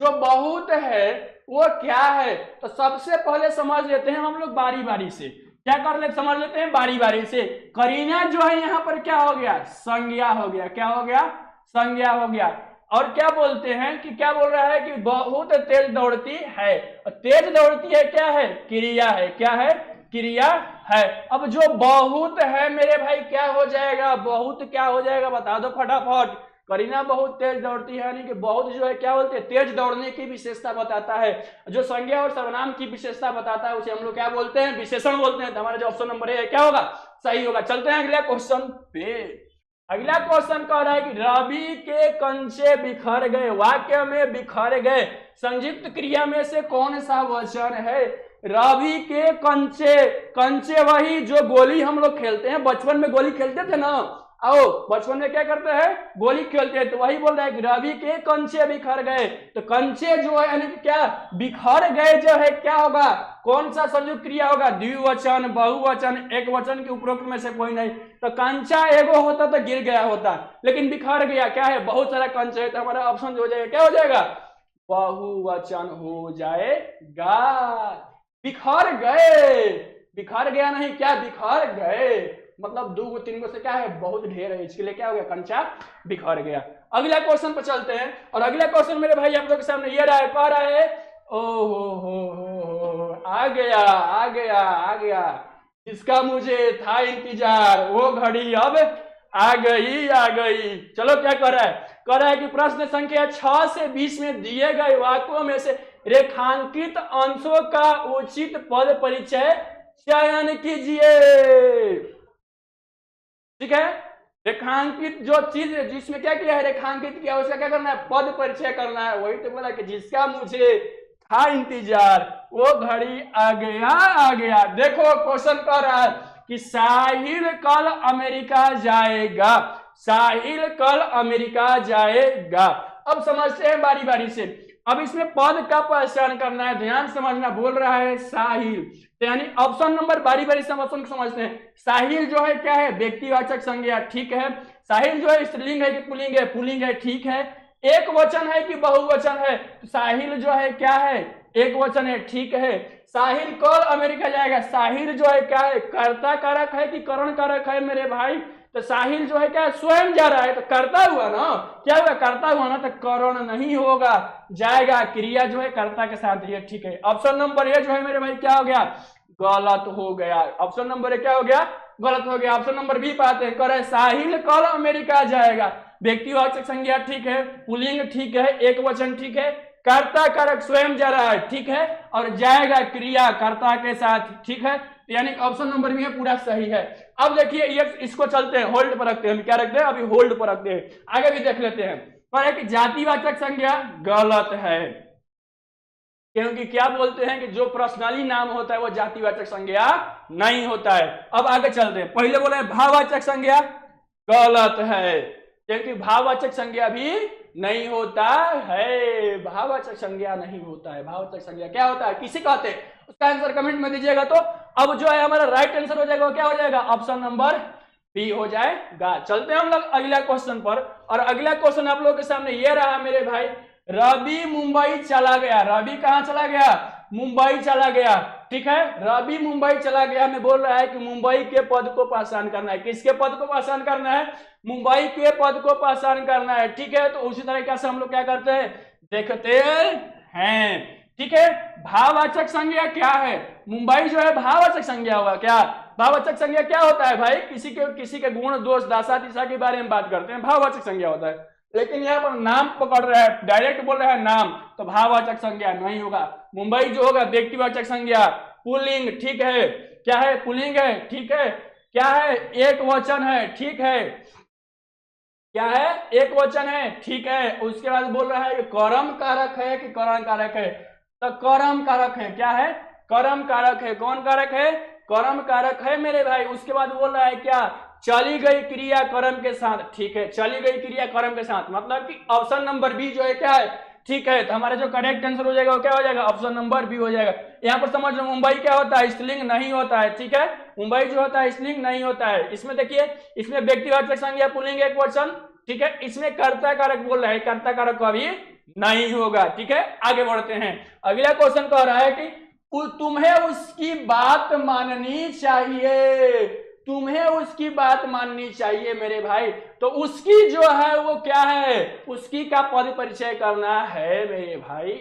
जो बहुत है वो क्या है, तो सबसे पहले समझ लेते हैं हम लोग बारी बारी से, क्या कर ले समझ लेते हैं बारी बारी से। करीना जो है यहाँ पर क्या हो गया, संज्ञा हो गया, क्या हो गया, संज्ञा हो गया। और क्या बोलते हैं कि क्या बोल रहा है कि बहुत तेज दौड़ती है, तेज दौड़ती है क्या है, क्रिया है, क्या है, क्रिया है। अब जो बहुत है मेरे भाई क्या हो जाएगा, बहुत क्या हो जाएगा बता दो फटाफट। करीना बहुत तेज दौड़ती है, यानी कि बहुत जो है क्या बोलते हैं, तेज दौड़ने की विशेषता बताता है। जो संज्ञा और सर्वनाम की विशेषता बताता है उसे हम लोग क्या बोलते हैं, विशेषण बोलते हैं। तो हमारा जो ऑप्शन नंबर है क्या होगा, सही होगा। चलते हैं अगले क्वेश्चन पे। अगला क्वेश्चन कह रहा है कि रवि के कंचे बिखर गए, वाक्य में बिखर गए संयुक्त क्रिया में से कौन सा वचन है। रवि के कंचे, कंचे वही जो गोली हम लोग खेलते हैं, बचपन में गोली खेलते थे ना, आओ बचपन में क्या करते हैं, गोली खेलते हैं, तो वही बोल रहा है कि रवि के कंचे बिखर गए। तो कंचे जो है यानी कि क्या, बिखर गए जो है क्या होगा, कौन सा संयुक्त क्रिया होगा, द्विवचन, बहुवचन, एक वचन के उपरोक्त में से कोई नहीं। तो कंचा एगो होता तो गिर गया होता, लेकिन बिखर गया क्या है, बहुत सारा कंच है, तो हमारा ऑप्शन हो जाएगा क्या हो जाएगा, बहुवचन हो जाएगा। बिखर गए, बिखर गया नहीं, क्या बिखर गए, मतलब दो गो तीन गो से क्या है, बहुत ढेर है, इसके लिए क्या हो गया, कंचा बिखर गया। अगला क्वेश्चन पर चलते हैं, और अगला क्वेश्चन मेरे भाई आप लोग के सामने ये रहा है, कह रहा है ओ हो, आ गया आ गया आ गया, जिसका मुझे था इंतजार वो घड़ी अब आ गई आ गई। चलो क्या कर रहा है, कह रहा है कि प्रश्न संख्या 6 से 20 में दिए गए वाक्यों में से रेखांकित अंशों का उचित पद परिचय चयन कीजिए। ठीक है, रेखांकित जो चीज है जिसमें क्या किया है, रेखांकित किया, उसका क्या करना है, पद परिचय करना है। वही तो बोला कि जिसका मुझे था इंतजार वो घड़ी आ गया आ गया। देखो क्वेश्चन कर रहा है कि साहिल कल अमेरिका जाएगा, साहिल कल अमेरिका जाएगा। अब समझते हैं बारी बारी से। अब इसमें पद का पहचान करना है, ध्यान समझना, बोल रहा है साहिल, तो यानी ऑप्शन नंबर बारी बारी से हम ऑप्शन को समझते हैं। साहिल जो है क्या है, व्यक्तिवाचक संज्ञा, ठीक है। साहिल जो है स्त्रीलिंग है कि पुल्लिंग है, पुल्लिंग है, ठीक है। एक वचन है कि बहुवचन है, तो साहिल जो है क्या है, एक वचन है, ठीक है। साहिल कल अमेरिका जाएगा, साहिल जो है क्या है, कर्ता कारक है कि करण कारक है मेरे भाई, तो साहिल जो है क्या, स्वयं जा रहा है, तो कर्ता हुआ ना, क्या हुआ, कर्ता हुआ ना, तो करण नहीं होगा, जाएगा, क्रिया जो है कर्ता के साथ है, ठीक है। ऑप्शन नंबर ए जो है मेरे भाई क्या हो गया, गलत हो गया। ऑप्शन नंबर ए क्या हो गया, गलत हो गया। ऑप्शन नंबर बी पे आते हैं, करे साहिल कल अमेरिका जाएगा, व्यक्तिवाचक संज्ञा ठीक है, पुल्लिंग ठीक है, एक वचन ठीक है, कर्ता कारक स्वयं जा रहा है, ठीक है, और जाएगा क्रिया कर्ता के साथ, ठीक है, यानी ऑप्शन नंबर भी है पूरा सही है। अब देखिए ये इसको चलते हैं, होल्ड पर रखते हैं, हम क्या रखते हैं, अभी होल्ड पर रखते हैं, आगे भी देख लेते हैं। पर है कि जातिवाचक संज्ञा गलत है, क्योंकि क्या बोलते हैं कि जो पर्सनली नाम होता है वो जातिवाचक संज्ञा नहीं होता है। अब आगे चलते हैं, पहले बोले भाववाचक संज्ञा गलत है, क्योंकि भाववाचक संज्ञा भी नहीं होता है, भाववाचक संज्ञा नहीं होता है। भाववाचक संज्ञा क्या होता है, किसी कहते हैं, उसका आंसर कमेंट में दीजिएगा। तो अब जो है हमारा राइट आंसर हो जाएगा, क्या हो जाएगा, ऑप्शन नंबर बी हो जाएगा। चलते हैं हम लोग अगला क्वेश्चन पर, और अगला क्वेश्चन आप लोगों के सामने ये रहा मेरे भाई, रवि मुंबई चला गया, रवि कहां चला गया, मुंबई चला गया, ठीक है, रवि मुंबई चला गया में बोल रहा है कि मुंबई के पद को पहचान करना है। किसके पद को पहचान करना है, मुंबई के पद को पहचान करना है, ठीक है। तो उसी तरीके से हम लोग क्या करते हैं, देखते हैं, ठीक है। भाववाचक संज्ञा क्या है, मुंबई जो है भाववाचक संज्ञा होगा, क्या भाववाचक संज्ञा क्या होता है भाई, किसी के गुण दोष दशा दिशा के बारे में बात करते हैं, भाववाचक संज्ञा होता है। लेकिन यहाँ पर नाम पकड़ रहा है, डायरेक्ट बोल रहा है नाम, तो भाववाचक संज्ञा नहीं होगा। मुंबई जो होगा व्यक्तिवाचक संज्ञा, पुल्लिंग, ठीक है, क्या है, पुल्लिंग है, ठीक है, क्या है, एक वचन है, ठीक है, क्या है, एक वचन है, ठीक है। उसके बाद बोल रहा है कि कर्म कारक है कि करण कारक है, तो कर्म कारक है, क्या है, कर्म कारक है। कौन कारक है, कर्म कारक है मेरे भाई। उसके बाद बोल रहा है क्या, चली गई क्रिया कर्म के साथ, ठीक है, चली गई क्रिया कर्म के साथ, मतलब कि ऑप्शन नंबर बी जो है क्या है, ठीक है। तो हमारा जो करेक्ट आंसर हो जाएगा वो क्या हो जाएगा, ऑप्शन नंबर बी हो जाएगा। यहाँ पर समझ लो मुंबई क्या होता है, स्त्रीलिंग नहीं होता है, ठीक है, मुंबई जो होता है स्त्रीलिंग नहीं होता है। इसमें देखिए, इसमें व्यक्तिवाचक संज्ञा पुल्लिंग एक वचन, ठीक है, इसमें कर्ता कारक बोल रहा है, कर्ता कारक कभी नहीं होगा, ठीक है। आगे बढ़ते हैं, अगला क्वेश्चन कह रहा है कि तुम्हें उसकी बात माननी चाहिए, तुम्हें उसकी बात माननी चाहिए मेरे भाई। तो उसकी जो है वो क्या है, उसकी का पद परिचय करना है मेरे भाई,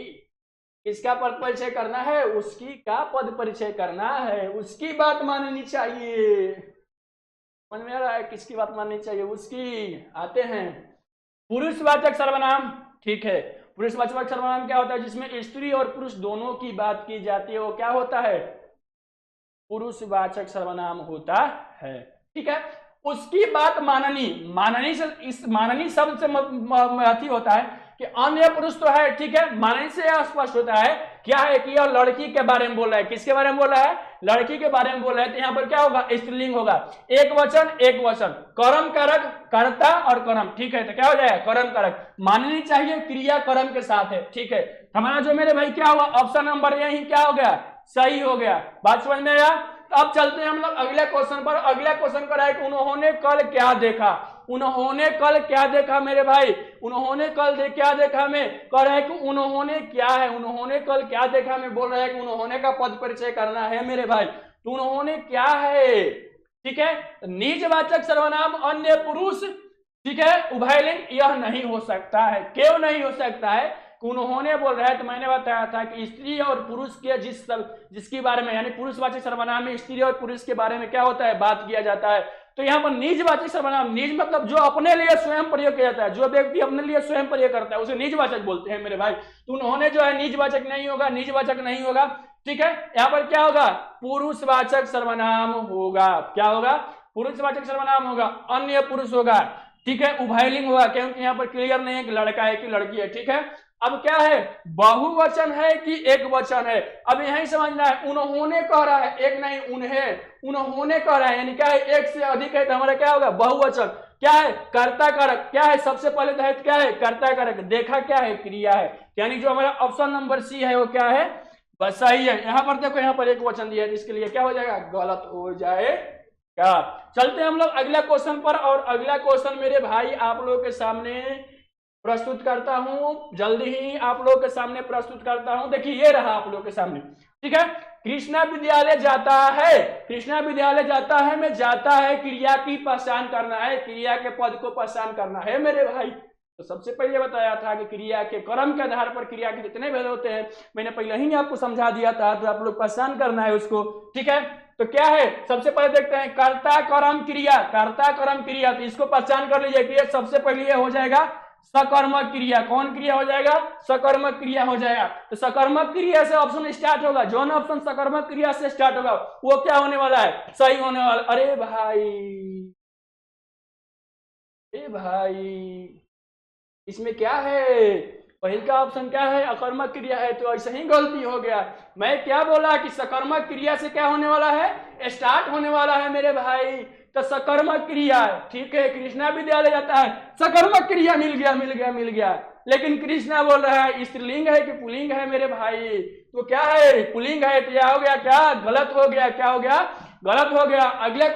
किसका पद परिचय करना है, उसकी का पद परिचय करना है, उसकी बात माननी चाहिए। समझ में आ रहा है, किसकी बात माननी चाहिए, उसकी। आते हैं पुरुषवाचक सर्वनाम, ठीक है, पुरुषवाचक सर्वनाम क्या होता है, जिसमें स्त्री और पुरुष दोनों की बात की जाती है, वो क्या होता है, पुरुषवाचक सर्वनाम होता है, ठीक है। उसकी बात माननी, माननी से, इस माननी शब्द से अथी होता है कि अन्य पुरुष तो है, ठीक है, माननी से स्पष्ट होता है क्या है कि यह लड़की के बारे में बोल रहा है, किसके बारे में बोल रहा है, लड़की के बारे में बोल रहा है। तो यहाँ पर क्या होगा, स्त्रीलिंग होगा, एक वचन एक वचन, कर्म कारक कर्ता और कर्म, ठीक है। तो क्या हो जाएगा, कर्म कारक, माननी चाहिए क्रिया कर्म के साथ है, ठीक है। हमारा जो मेरे भाई क्या हुआ, ऑप्शन नंबर यही क्या हो गया, सही हो गया। बात समझ में आया। अब चलते हैं हम लोग अगले क्वेश्चन पर। अगला क्वेश्चन कर रहा है कि उन्होंने कल क्या देखा, उन्होंने कल क्या देखा मेरे भाई, उन्होंने कल क्या देखा में कह रहा है कि उन्होंने क्या है, उन्होंने कल क्या देखा में बोल रहा है कि उन्होंने का पद परिचय करना है मेरे भाई। तो उन्होंने क्या है, ठीक है, निजवाचक सर्वनाम अन्य पुरुष, ठीक है, उभयलिंग, यह नहीं हो सकता है। क्यों नहीं हो सकता है, उन्होंने बोल रहा है, तो मैंने बताया था कि स्त्री और पुरुष के जिसके बारे में, यानी पुरुषवाचक सर्वनाम में स्त्री और पुरुष के बारे में क्या होता है, बात किया जाता है। तो यहाँ पर निजवाचक सर्वनाम, निज मतलब जो अपने लिए स्वयं प्रयोग किया जाता है, जो व्यक्ति अपने लिए स्वयं प्रयोग करता है उसे निजवाचक बोलते हैं मेरे भाई। तो उन्होंने जो है निजवाचक नहीं होगा, निजवाचक नहीं होगा, ठीक है। यहाँ पर क्या होगा, पुरुषवाचक सर्वनाम होगा, क्या होगा, पुरुषवाचक सर्वनाम होगा, अन्य पुरुष होगा, ठीक है, उभयलिंग होगा, क्योंकि यहाँ पर क्लियर नहीं है कि लड़का है कि लड़की है, ठीक है। अब क्या है, बहुवचन है कि एक वचन है, अब यही समझना है। उन्होंने कह रहा है, एक नहीं, उन्होंने कह रहा है, यानी क्या है, एक से अधिक है, तो हमारा क्या होगा, बहुवचन। क्या है, कर्ता कारक, क्या है, सबसे पहले तो है क्या है, कर्ता कारक, देखा क्या है, क्रिया है, यानी जो हमारा ऑप्शन नंबर सी है वो क्या है, बस सही है। यहाँ पर देखो, यहाँ पर एक वचन दिया है, इसके लिए क्या हो जाएगा, गलत हो जाएगा। चलते हैं हम लोग अगला क्वेश्चन पर, और अगला क्वेश्चन मेरे भाई आप लोगों के सामने प्रस्तुत करता हूं, जल्दी ही आप लोगों के सामने प्रस्तुत करता हूं। देखिए ये रहा आप लोगों के सामने, ठीक है। कृष्णा विद्यालय जाता है, कृष्णा विद्यालय जाता है में जाता है क्रिया की पहचान करना है, क्रिया के पद को पहचान करना है मेरे भाई। तो सबसे पहले बताया था कि क्रिया के क्रम के आधार पर क्रिया के कितने भेद होते हैं, मैंने पहले ही आपको समझा दिया था, तो आप लोग पहचान करना है उसको, ठीक है। तो क्या है, सबसे पहले देखते हैं कर्ता कर्म क्रिया, कर्ता कर्म क्रिया, तो इसको पहचान कर लीजिए कि सबसे पहले ये हो जाएगा सकर्मक क्रिया। कौन क्रिया हो जाएगा, सकर्मक क्रिया हो जाएगा। तो सकर्मक क्रिया से ऑप्शन स्टार्ट होगा, जो ऑप्शन सकर्मक क्रिया से स्टार्ट होगा वो क्या होने वाला है, सही होने वाला। अरे भाई इसमें क्या है, पहले का ऑप्शन क्या है, अकर्मक क्रिया है, तो ऐसे ही गलती हो गया। मैं क्या बोला कि सकर्मक क्रिया से क्या होने वाला है, स्टार्ट होने वाला है मेरे भाई। तो सकर्मक क्रिया, ठीक है, कृष्णा विद्यालय जाता है, सकर्मक क्रिया मिल गया, लेकिन कृष्णा बोल रहा है स्त्रीलिंग है कि पुल्लिंग है मेरे भाई, तो क्या है, पुल्लिंग है, तो यह हो गया क्या, गलत हो गया, क्या हो गया, गलत हो गया। अगले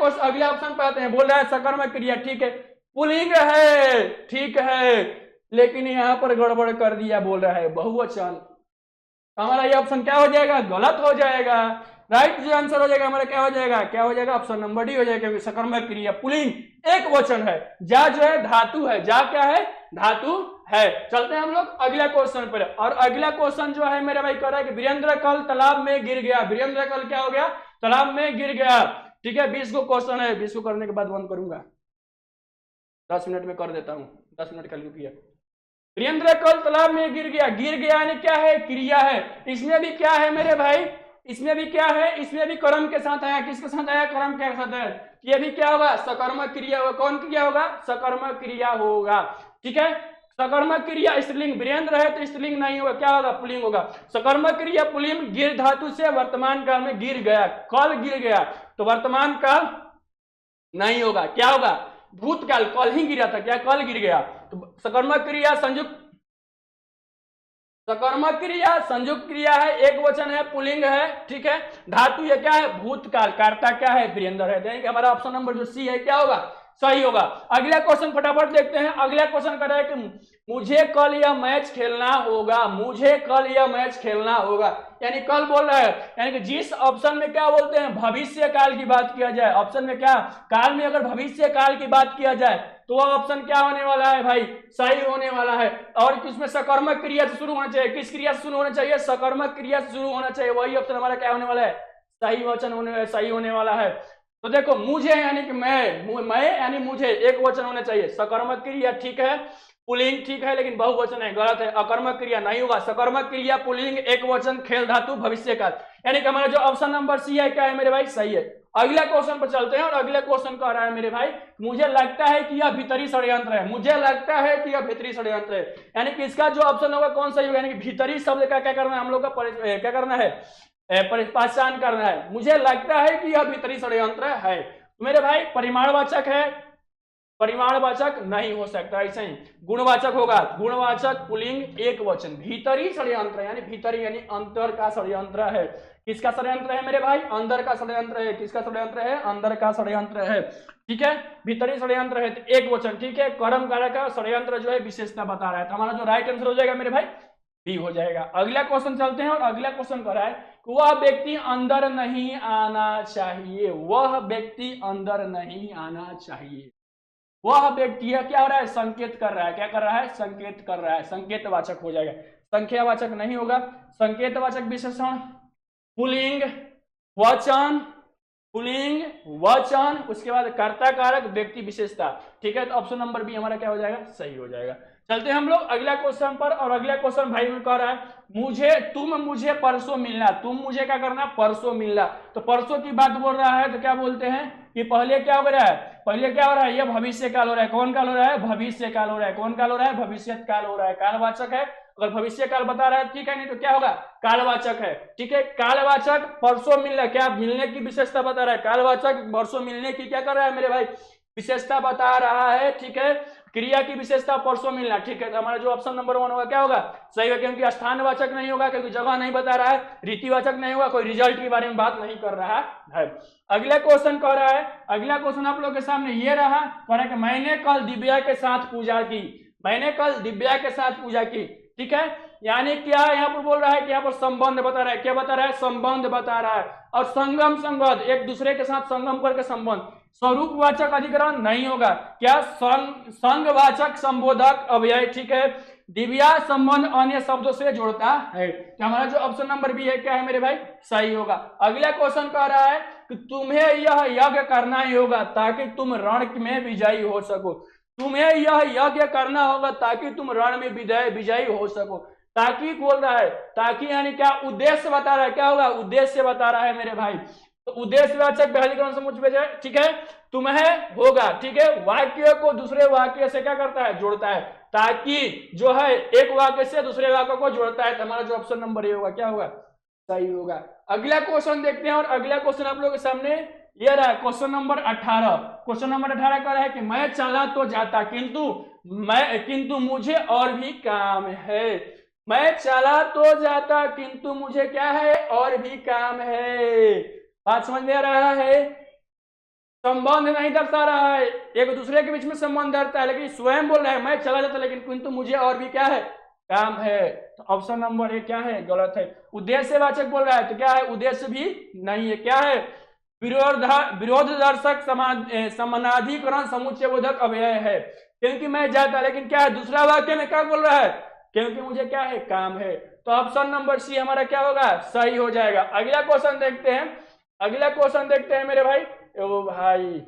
ऑप्शन पे आते हैं, बोल रहा है सकर्मक क्रिया, ठीक है, पुल्लिंग है, ठीक है, लेकिन यहाँ पर गड़बड़ कर दिया, बोल रहा है बहुवचन। हमारा ये ऑप्शन क्या हो जाएगा, गलत हो जाएगा। राइट जो आंसर हो जाएगा हमारा क्या हो जाएगा, ऑप्शन नंबर डी हो जाएगा, क्योंकि सकर्मक क्रिया पुल्लिंग एक वचन है, जा जो है धातु है, जा क्या है, धातु है। चलते हैं हम लोग अगला क्वेश्चन पर, और अगला क्वेश्चन जो है मेरा भाई कह रहा है कि वीरेंद्र कल तालाब में गिर गया, वीरेंद्र कल क्या हो गया, तालाब में गिर गया, ठीक है। 20 को क्वेश्चन है, 20 को करने के बाद बंद करूंगा, 10 मिनट में कर देता हूँ, 10 मिनट कर लिया। वीरेंद्र कल तालाब में गिर गया यानी क्या है, क्रिया है। इसमें भी क्या है मेरे भाई, इसमें भी क्या है, इसमें भी कर्म के साथ आया, किसके साथ आया, कर्म के साथ है। ये भी क्या होगा, सकर्मक क्रिया होगा। कौन क्रिया होगा, सकर्मक क्रिया होगा, ठीक है। सकर्मक क्रिया स्त्रीलिंग, वीरेंद्र है तो स्त्रीलिंग नहीं होगा, क्या होगा, पुल्लिंग होगा। सकर्मक क्रिया पुल्लिंग, गिर धातु से वर्तमान काल में गिर गया, कल गिर गया, तो वर्तमान काल नहीं होगा। क्या होगा? भूतकाल, कल ही गिरा था, क्या कल गिर गया? तो सकर्मक क्रिया संयुक्त, सकर्मक क्रिया संयुक्त क्रिया है, एक वचन है, पुल्लिंग है, ठीक है। धातु ये क्या है? भूतकाल, कर्ता क्या है? वीरेंद्र है। यानी कि हमारा ऑप्शन नंबर जो सी है क्या होगा? सही होगा। अगला क्वेश्चन फटाफट देखते हैं। अगला क्वेश्चन कर रहा है कि मुझे कल यह मैच खेलना होगा, मुझे कल यह मैच खेलना होगा, यानी कल बोल रहा है। यानी कि जिस ऑप्शन में क्या बोलते हैं, भविष्य काल की बात किया जाए, ऑप्शन में क्या, काल में अगर भविष्य काल की बात किया जाए तो वह ऑप्शन क्या होने वाला है भाई? सही होने वाला है। और किसमें? सकर्मक क्रिया से शुरू होना चाहिए। किस क्रिया से शुरू होना चाहिए? सकर्मक क्रिया से शुरू होना चाहिए। वही ऑप्शन हमारा क्या होने वाला है? सही वचन होने, सही होने वाला है। तो देखो, मुझे यानी कि मैं यानी मुझे, एक वचन होना चाहिए। सकर्मक क्रिया ठीक है, पुल्लिंग ठीक है, लेकिन बहुवचन है, गलत है। अकर्मक क्रिया नहीं होगा। सकर्मक क्रिया, पुल्लिंग, एक वचन, खेल धातु, भविष्य काल, यानी कि हमारा जो ऑप्शन नंबर सी है क्या है मेरे भाई? सही है। अगला क्वेश्चन पर चलते हैं और अगले क्वेश्चन कह रहा है मेरे भाई, मुझे लगता है कि यह भीतरी षड्यंत्र है, मुझे लगता है कि यह भीतरी षड्यंत्र है, यानी कि इसका जो ऑप्शन होगा कौन सही होगा? यानी कि भीतरी शब्द का क्या करना है हम लोग का? क्या करना है? पहचान करना है। मुझे लगता है कि यह भीतरी षड्यंत्र है। मेरे भाई परिमाणवाचक है, परिमाणवाचक नहीं हो सकता, ऐसे ही गुणवाचक होगा। गुणवाचक, पुल्लिंग, एक वचन, भीतरी षड्यंत्र यानी भीतरी यानी अंतर का षड्यंत्र है। किसका षड्यंत्र है मेरे भाई? अंदर का षड्यंत्र है। किसका षड्यंत्र है? अंदर का षड्यंत्र है, ठीक है। भीतरी षड्यंत्र है तो एक वचन, ठीक है। कर्म कारक का षड्यंत्र जो है विशेषता बता रहा है, तो हमारा जो राइट आंसर हो जाएगा मेरे भाई बी हो जाएगा। अगला क्वेश्चन चलते हैं और अगला क्वेश्चन कर रहा है कि वह व्यक्ति अंदर नहीं आना चाहिए, वह व्यक्ति अंदर नहीं आना चाहिए। वह व्यक्ति क्या हो रहा है? संकेत कर रहा है। क्या कर रहा है? संकेत कर रहा है। संकेतवाचक हो जाएगा, संख्यावाचक नहीं होगा। संकेतवाचक विशेषण, पुल्लिंग, वचन, पुल्लिंग, वचन, उसके बाद कर्ता कारक, व्यक्ति विशेषता, ठीक है। तो ऑप्शन नंबर बी हमारा क्या हो जाएगा? सही हो जाएगा। चलते हैं हम लोग अगला क्वेश्चन पर और अगला क्वेश्चन भाई में कह रहा है मुझे परसों मिलना, तुम मुझे क्या करना? परसों मिलना। तो परसों की बात बोल रहा है तो क्या बोलते हैं कि पहले क्या हो रहा है? पहले क्या हो रहा है? यह भविष्य काल हो रहा है। कौन काल हो रहा है? भविष्य काल हो रहा है। कौन काल हो रहा है? भविष्य काल हो रहा है। कालवाचक है, अगर भविष्य काल बता रहा है ठीक है, नहीं तो क्या होगा? कालवाचक है, ठीक है। कालवाचक, परसों मिलना, क्या मिलने की विशेषता बता रहा है? कालवाचक परसों मिलने की क्या कर रहा है मेरे भाई? विशेषता बता रहा है, ठीक है। क्रिया की विशेषता परसों मिलना, ठीक है। तो हमारा जो ऑप्शन नंबर 1 होगा क्या होगा? सही है, क्योंकि स्थानवाचक नहीं होगा, क्योंकि जगह नहीं बता रहा है। रीतिवाचक नहीं होगा, कोई रिजल्ट के बारे में बात नहीं कर रहा है। अगला क्वेश्चन कह रहा है, अगला क्वेश्चन आप लोग के सामने ये रहा, कह रहा है कि मैंने कल दिव्या के साथ पूजा की, मैंने कल दिव्या के साथ पूजा की, ठीक है। यानी क्या यहाँ पर बोल रहा है कि यहाँ पर संबंध बता रहा है। क्या बता रहा है? संबंध बता रहा है। और संगम, संबंध, एक दूसरे के साथ संगम करके संबंध। स्वरूपवाचक अधिकरण नहीं होगा। क्या? संगवाचक संबोधक अव्यय, ठीक है। दिव्या संबंध अन्य शब्दों से जोड़ता है। तो हमारा जो ऑप्शन नंबर बी है क्या है मेरे भाई? सही होगा। अगला क्वेश्चन कह रहा है कि तुम्हें यह यज्ञ करना ही होगा ताकि तुम रण में विजयी हो सको। तुम्हें यह यज्ञ करना होगा ताकि तुम रण में विजयी हो सको। ताकि बोल रहा है, ताकि यानी क्या? उद्देश्य बता रहा है। क्या होगा? उद्देश्य बता रहा है मेरे भाई। तो उद्देश्यवाचक पहलीकरण समुच्चय है, ठीक है। तुम्हें होगा, ठीक है। वाक्य को दूसरे वाक्य से क्या करता है? जोड़ता है, ताकि जो है एक वाक्य से दूसरे वाक्य को जोड़ता है। तो हमारा जो ऑप्शन नंबर ए होगा क्या होगा? सही होगा। अगला क्वेश्चन देखते हैं और अगला क्वेश्चन आप लोगों के सामने ये रहा, क्वेश्चन नंबर 18। क्वेश्चन नंबर 18 कह रहा है कि मैं चला तो जाता किंतु मुझे और भी काम है। मैं चला तो जाता किंतु मुझे क्या है? और भी काम है। बात समझ में आ रहा है? संबंध नहीं दर्शा रहा है, एक दूसरे के बीच में संबंध दर्शाता है, लेकिन स्वयं बोल रहा है मैं चला जाता लेकिन किंतु मुझे और भी क्या है? काम है। तो ऑप्शन नंबर ए क्या है? गलत है। उद्देश्यवाचक बोल रहा है तो क्या है? उद्देश्य भी नहीं है। क्या है? विरोध दर्शक समानाधिकरण समुच्चय बोधक अव्यय है। क्योंकि मैं जाता, लेकिन क्या है? दूसरा वाक्य में क्या बोल रहा है? क्योंकि मुझे क्या है? काम है। तो ऑप्शन नंबर सी हमारा क्या होगा? सही हो जाएगा। अगला क्वेश्चन देखते हैं, अगला क्वेश्चन देखते हैं मेरे भाई। ओ भाई,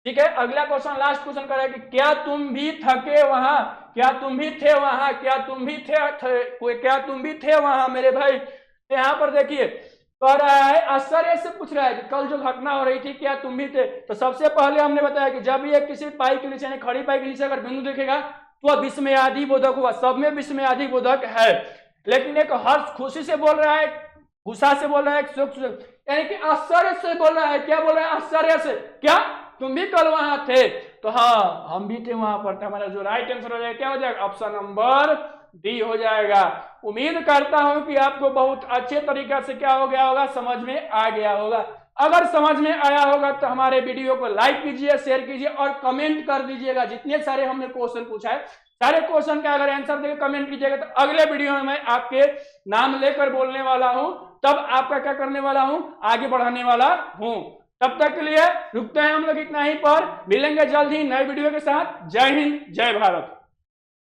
ठीक है। अगला क्वेश्चन, लास्ट क्वेश्चन कर रहा है कि क्या तुम भी थके वहां? क्या तुम भी थे वहां? क्या तुम भी क्या तुम भी थे वहां मेरे भाई? तो यहाँ पर देखिए कह रहा है, आश्चर्य से पूछ रहा है कि कल जो घटना हो रही थी क्या तुम भी थे? तो सबसे पहले हमने बताया कि जब ये किसी पाई के नीचे, खड़ी पाई के नीचे अगर बिंदु दिखेगा तो विस्मयादि बोधक हुआ। सब में विस्मयादि बोधक है, लेकिन एक हर्ष खुशी से बोल रहा है गुस्सा से बोल रहा है, सुख से, यानी कि आश्चर्य से बोल रहा है। क्या बोल रहा है? आश्चर्य से। क्या तुम भी कल वहां थे? तो हाँ, हम भी थे वहां पर। हमारा जो राइट आंसर हो जाएगा क्या हो जाएगा? ऑप्शन नंबर डी हो जाएगा। उम्मीद करता हूं कि आपको बहुत अच्छे तरीके से क्या हो गया होगा, समझ में आ गया होगा। अगर समझ में आया होगा तो हमारे वीडियो को लाइक कीजिए, शेयर कीजिए और कमेंट कर दीजिएगा। जितने सारे हमने क्वेश्चन पूछा है, सारे क्वेश्चन का अगर आंसर देकर कमेंट कीजिएगा तो अगले वीडियो में मैं आपके नाम लेकर बोलने वाला हूं, तब आपका क्या करने वाला हूं, आगे बढ़ाने वाला हूं। तब तक के लिए रुकते हैं हम लोग इतना ही पर, मिलेंगे जल्द ही नए वीडियो के साथ। जय हिंद, जय भारत।